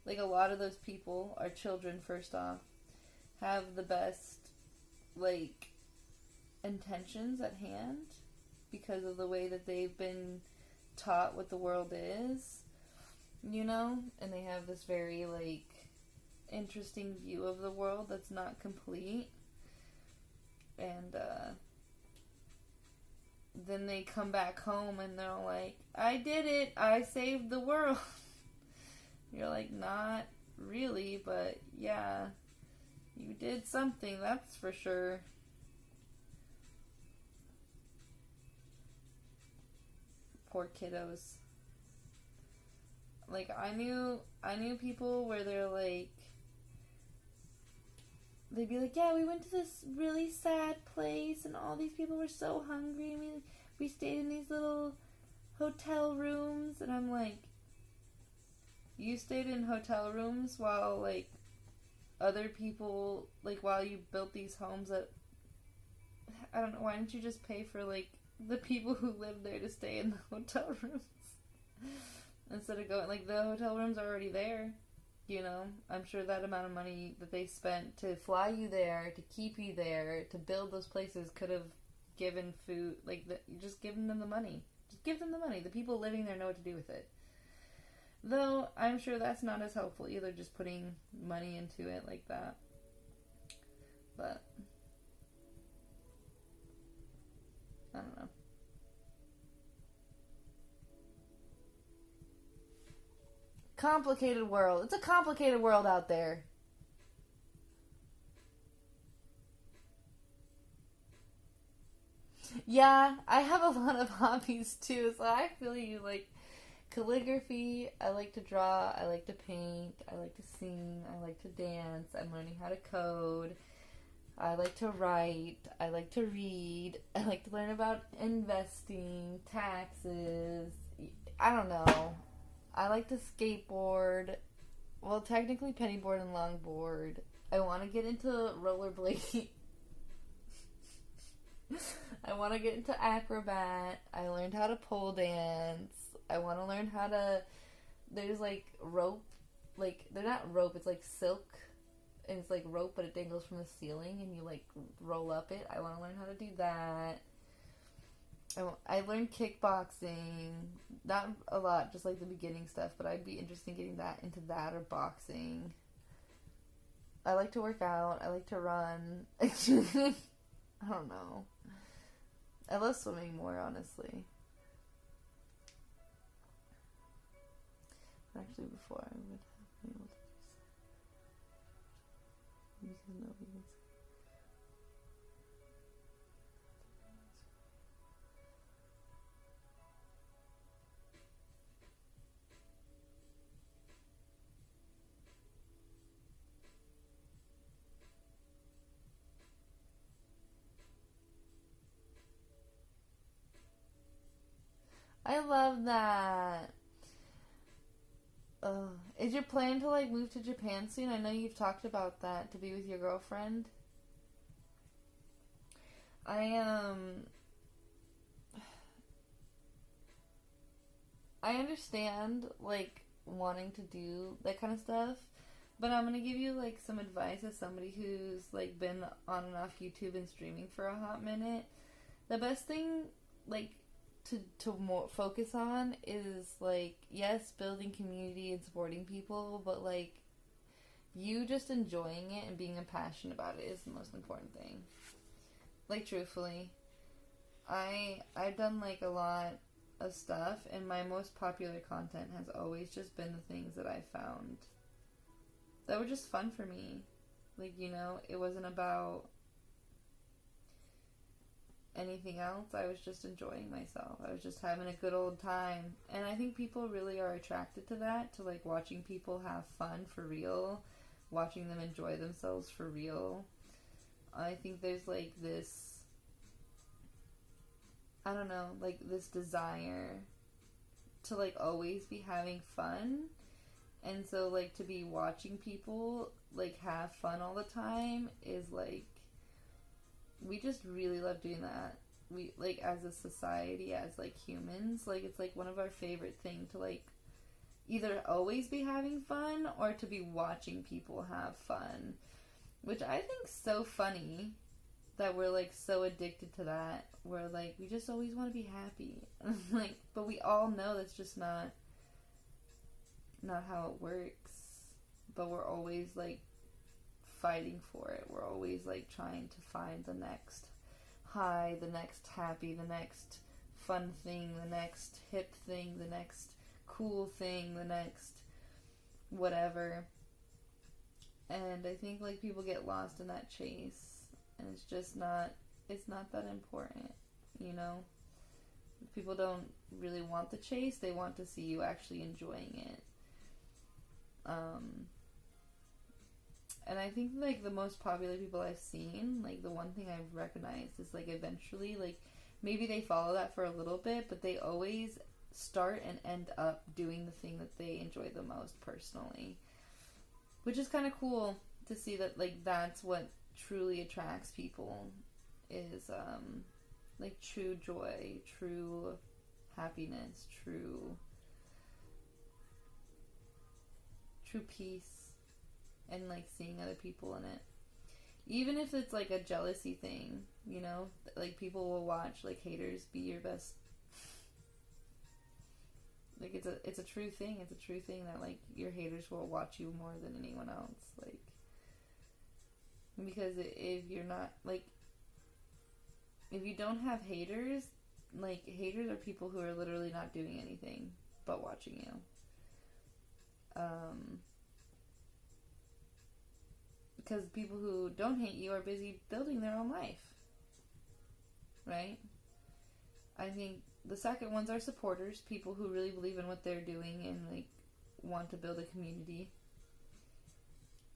like, a lot of those people are children, first off, have the best, like, intentions at hand because of the way that they've been taught what the world is, you know, and they have this very, like, interesting view of the world that's not complete, and then they come back home and they're like, I did it, I saved the world. You're like, not really, but yeah, you did something, that's for sure. Poor kiddos. Like, I knew people where they're like, they'd be like, yeah, we went to this really sad place and all these people were so hungry, and we stayed in these little hotel rooms, and I'm like, you stayed in hotel rooms while, like, other people, like, while you built these homes that, I don't know, why didn't you just pay for, like, the people who live there to stay in the hotel rooms? Instead of going, like, the hotel rooms are already there, you know? I'm sure that amount of money that they spent to fly you there, to keep you there, to build those places could have given food, like, just given them the money. Just give them the money. The people living there know what to do with it. Though, I'm sure that's not as helpful either, just putting money into it like that. But I don't know. Complicated world. It's a complicated world out there. Yeah, I have a lot of hobbies too, so I feel you. Like calligraphy, I like to draw, I like to paint, I like to sing, I like to dance, I'm learning how to code, I like to write, I like to read, I like to learn about investing, taxes, I don't know. I like to skateboard. Well, technically pennyboard and longboard. I want to get into rollerblade. I want to get into acrobat. I learned how to pole dance. I want to learn how to. There's like rope, like they're not rope. It's like silk, and it's like rope, but it dangles from the ceiling, and you like roll up it. I want to learn how to do that. I learned kickboxing. Not a lot, just like the beginning stuff, but I'd be interested in getting that into that or boxing. I like to work out. I like to run. I don't know. I love swimming more, honestly. Actually, before I would have been able to do so. I love that. Is your plan to like move to Japan soon? I know you've talked about that to be with your girlfriend. I I understand like wanting to do that kind of stuff, but I'm gonna give you like some advice as somebody who's like been on and off YouTube and streaming for a hot minute. The best thing like to more focus on is like yes, building community and supporting people, but like you just enjoying it and being passionate about it is the most important thing. Like truthfully, I've done like a lot of stuff, and my most popular content has always just been the things that I found that were just fun for me. Like, you know, it wasn't about anything else. I was just enjoying myself. I was just having a good old time. And I think people really are attracted to that, to like watching people have fun for real, watching them enjoy themselves for real. I think there's like this, I don't know, like this desire to like always be having fun. And so like to be watching people like have fun all the time is like, we just really love doing that. We like as a society, as like humans, like it's like one of our favorite thing to like either always be having fun or to be watching people have fun, which I think's so funny that we're like so addicted to that. We're like we just always want to be happy. Like, but we all know that's just not how it works. But we're always like fighting for it. We're always like trying to find the next high, the next happy, the next fun thing, the next hip thing, the next cool thing, the next whatever. And I think like people get lost in that chase, and it's just not, it's not that important, you know? People don't really want the chase, they want to see you actually enjoying it. And I think like the most popular people I've seen, like the one thing I've recognized is like eventually, like maybe they follow that for a little bit, but they always start and end up doing the thing that they enjoy the most personally, which is kind of cool to see that like that's what truly attracts people is like true joy, true happiness, true peace, and like seeing other people in it. Even if it's like a jealousy thing, you know, like people will watch like haters be your best. Like it's a true thing. It's a true thing that like your haters will watch you more than anyone else. Like because if you're not like if you don't have haters, like haters are people who are literally not doing anything but watching you. Because people who don't hate you are busy building their own life, right? I think the second ones are supporters, people who really believe in what they're doing and like want to build a community.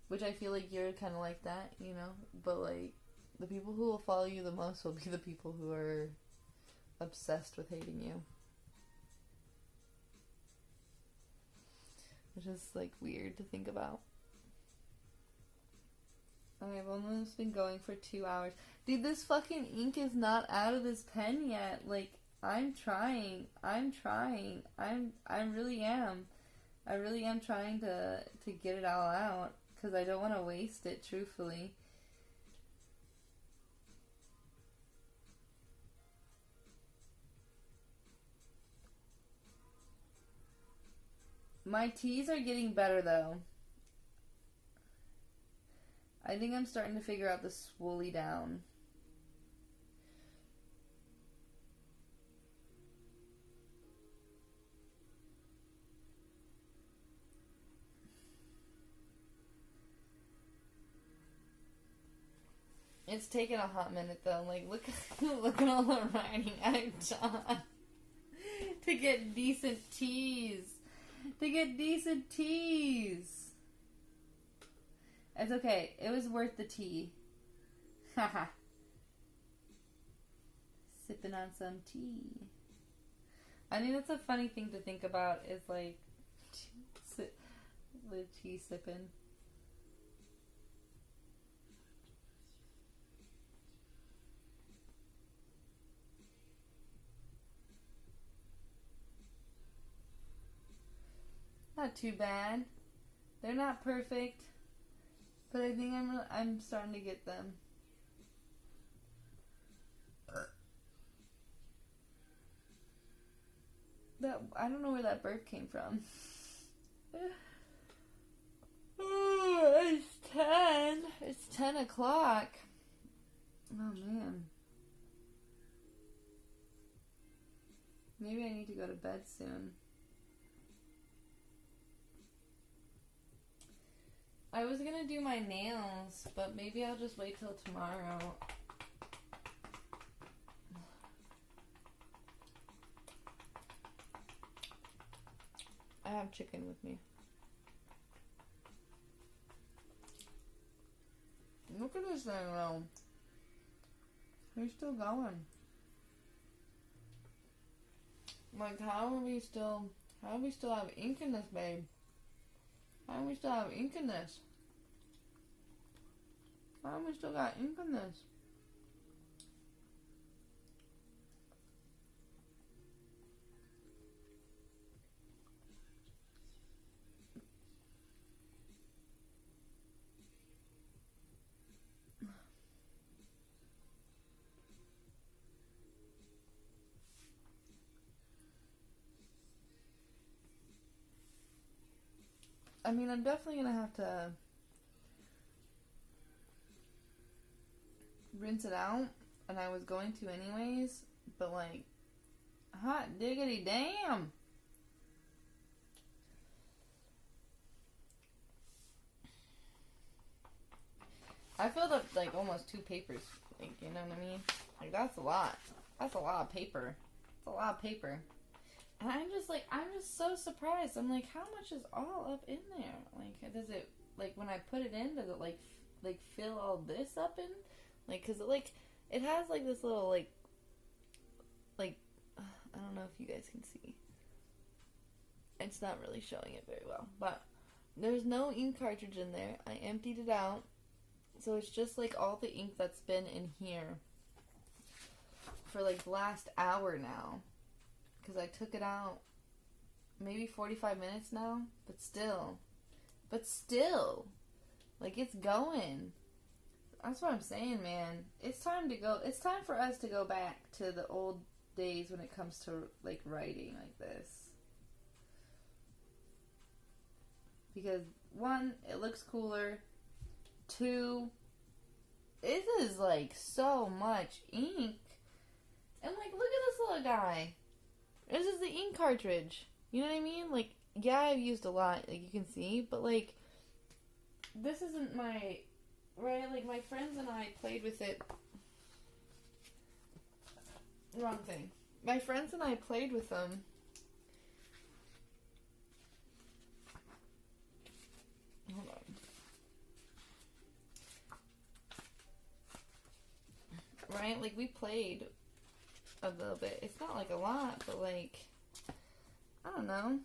Which I feel like you're kind of like that, you know? But like, the people who will follow you the most will be the people who are obsessed with hating you. Which is like weird to think about. I've almost been going for 2 hours. Dude, this fucking ink is not out of this pen yet. Like, I'm trying. I really am. I really am trying to get it all out. Because I don't want to waste it, truthfully. My teas are getting better, though. I think I'm starting to figure out the swooly down. It's taken a hot minute though. Like, look at all the writing I've done to get decent teas. It's okay. It was worth the tea. Haha. Sipping on some tea. I think that's a funny thing to think about is like the tea sipping. Not too bad. They're not perfect, but I think I'm starting to get them. That I don't know where that burp came from. It's 10. It's 10 o'clock. Oh man. Maybe I need to go to bed soon. I was gonna do my nails, but maybe I'll just wait till tomorrow. I have chicken with me. Look at this thing though. He's still going. Like, how do we still have ink in this, babe? How do we still have ink in this? How do we still got ink in this? I mean, I'm definitely gonna have to rinse it out, and I was going to anyways, but like, hot diggity damn! I filled up like almost 2 papers, like, you know what I mean? Like, that's a lot. That's a lot of paper. It's a lot of paper. And I'm just so surprised. I'm like, how much is all up in there? Like, does it, like, when I put it in, does it, like fill all this up in? Like, cause it has, like, this little, like, I don't know if you guys can see. It's not really showing it very well. But there's no ink cartridge in there. I emptied it out. So it's just, like, all the ink that's been in here for, like, the last hour now. Because I took it out maybe 45 minutes now. But still. Like, it's going. That's what I'm saying, man. It's time to go. It's time for us to go back to the old days when it comes to, like, writing like this. Because, 1, it looks cooler. 2, this is, like, so much ink. And, like, look at this little guy. This is the ink cartridge. You know what I mean? Like, yeah, I've used a lot, like you can see, but, like, this isn't my, right? Like, my friends and I played with it. Wrong thing. My friends and I played with them. Hold on. Right? Like, we played a little bit. It's not like a lot, but like, I don't know.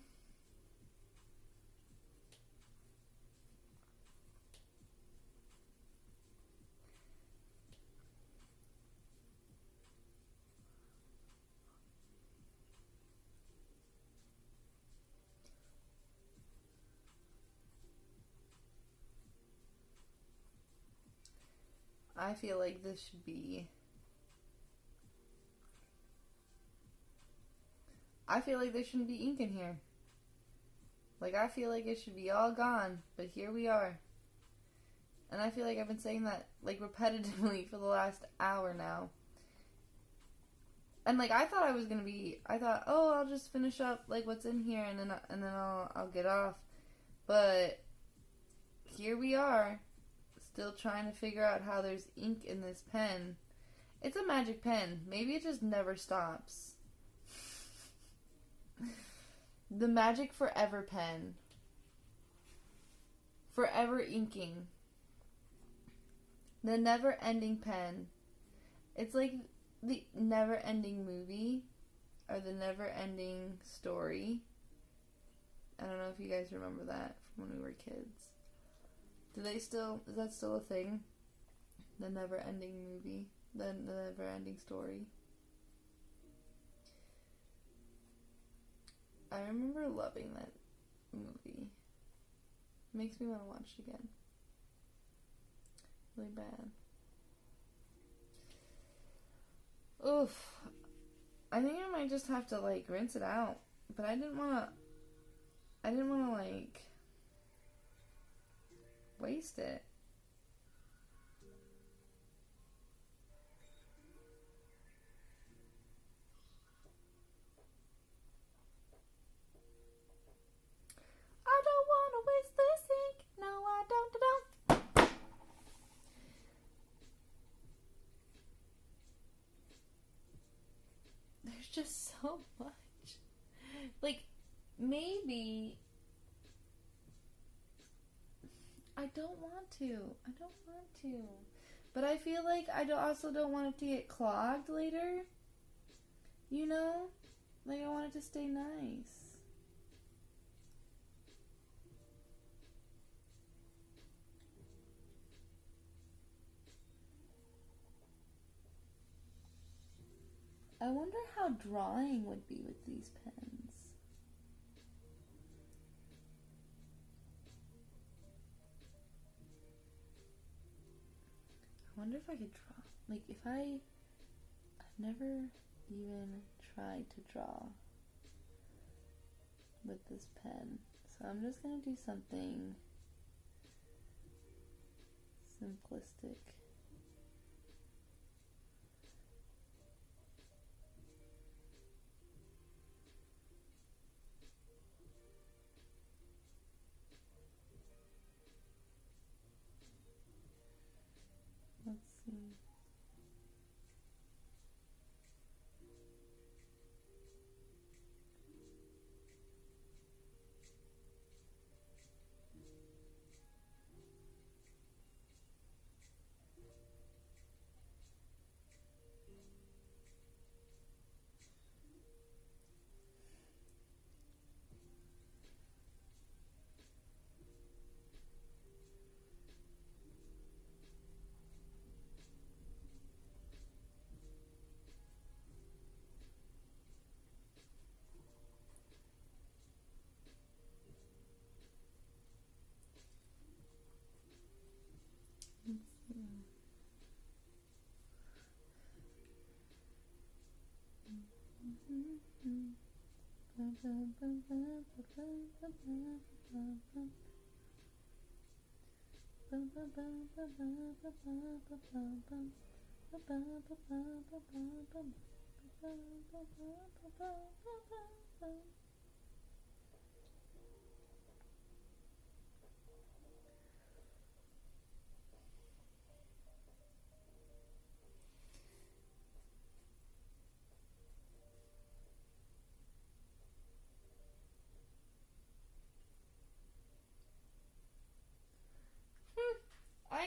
I feel like this should be... I feel like there shouldn't be ink in here. Like, I feel like it should be all gone, but here we are. And I feel like I've been saying that, like, repetitively for the last hour now. And, like, I thought I was gonna be... I thought, oh, I'll just finish up, like, what's in here, and then I'll get off. But here we are. Still trying to figure out how there's ink in this pen. It's a magic pen. Maybe it just never stops. The magic forever pen. Forever inking. The never-ending pen. It's like the never-ending movie. Or the never-ending story. I don't know if you guys remember that from when we were kids. Is that still a thing? The never-ending movie? The never-ending story? I remember loving that movie. Makes me want to watch it again. Really bad. Oof. I think I might just have to, like, rinse it out. But I didn't want to, like... waste it. I don't want to waste this ink. No, I don't. There's just so much. Like, maybe... I don't want to. But I feel like I also don't want it to get clogged later. You know? Like, I want it to stay nice. I wonder how drawing would be with these pens. I wonder if I could draw. Like, if I've never even tried to draw with this pen. So I'm just going to do something simplistic. Let's see.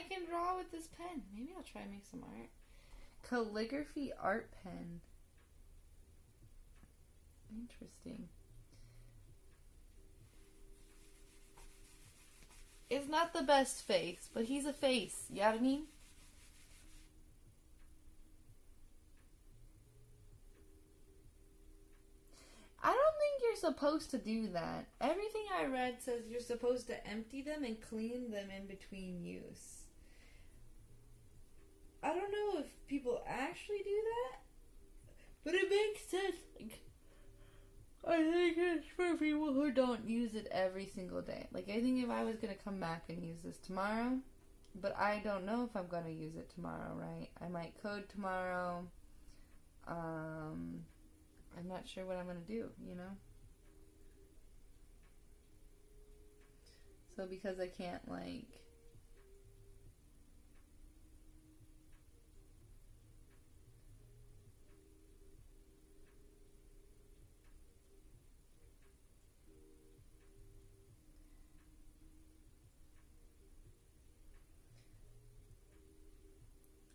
can draw with this pen. Maybe I'll try and make some art. Calligraphy art pen. Interesting. It's not the best face, but he's a face. You know what I mean? I don't think you're supposed to do that. Everything I read says you're supposed to empty them and clean them in between use. I don't know if people actually do that, but it makes sense. Like, I think it's for people who don't use it every single day. Like, I think if I was going to come back and use this tomorrow, but I don't know if I'm going to use it tomorrow, right? I might code tomorrow. I'm not sure what I'm going to do, you know? So because I can't, like...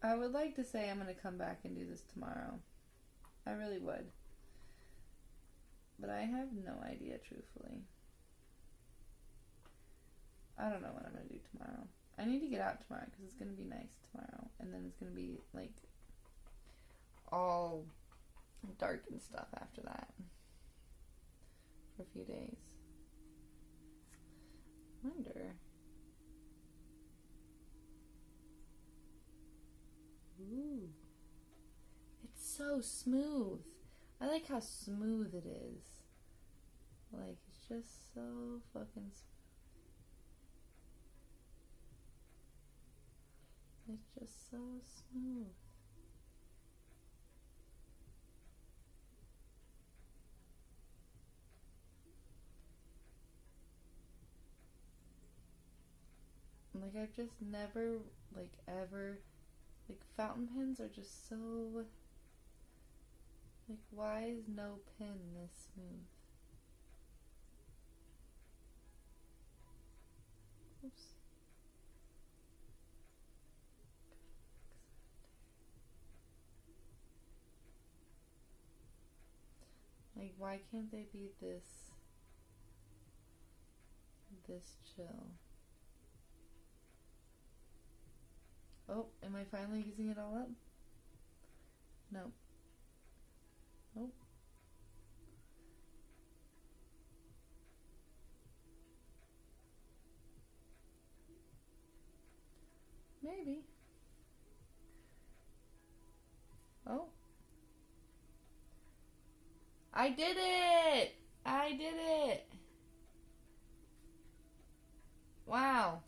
I would like to say I'm going to come back and do this tomorrow. I really would. But I have no idea, truthfully. I don't know what I'm going to do tomorrow. I need to get out tomorrow because it's going to be nice tomorrow. And then it's going to be, like, all dark and stuff after that. For a few days. I wonder. Ooh. It's so smooth. I like how smooth it is. Like, it's just so fucking smooth. It's just so smooth. Like, I've just never, like, ever, like, fountain pens are just so, like, why is no pen this smooth? Oops. Like, why can't they be this chill? Oh, am I finally using it all up? No. Nope. Maybe. Oh. I did it! I did it! Wow.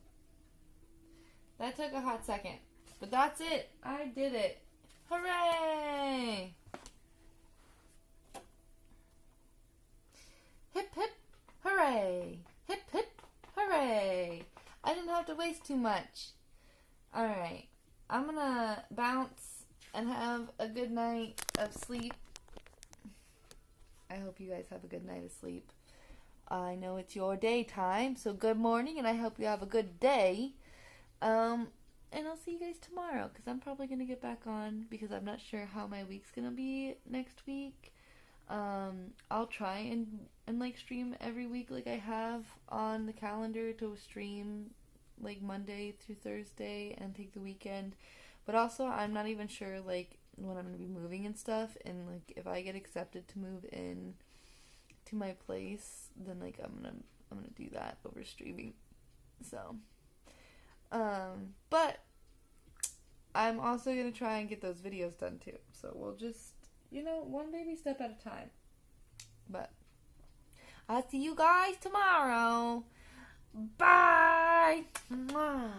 That took a hot second. But that's it. I did it. Hooray! Hip hip hooray! Hip hip hooray! I didn't have to waste too much. Alright. I'm gonna bounce and have a good night of sleep. I hope you guys have a good night of sleep. I know it's your daytime, so good morning, and I hope you have a good day. And I'll see you guys tomorrow, because I'm probably going to get back on, because I'm not sure how my week's going to be next week. I'll try and like stream every week like I have on the calendar to stream like Monday through Thursday and take the weekend. But also, I'm not even sure like when I'm going to be moving and stuff, and like if I get accepted to move in to my place, then like I'm gonna do that over streaming. So but I'm also gonna try and get those videos done too. So we'll just, one baby step at a time. But I'll see you guys tomorrow. Bye. Mwah.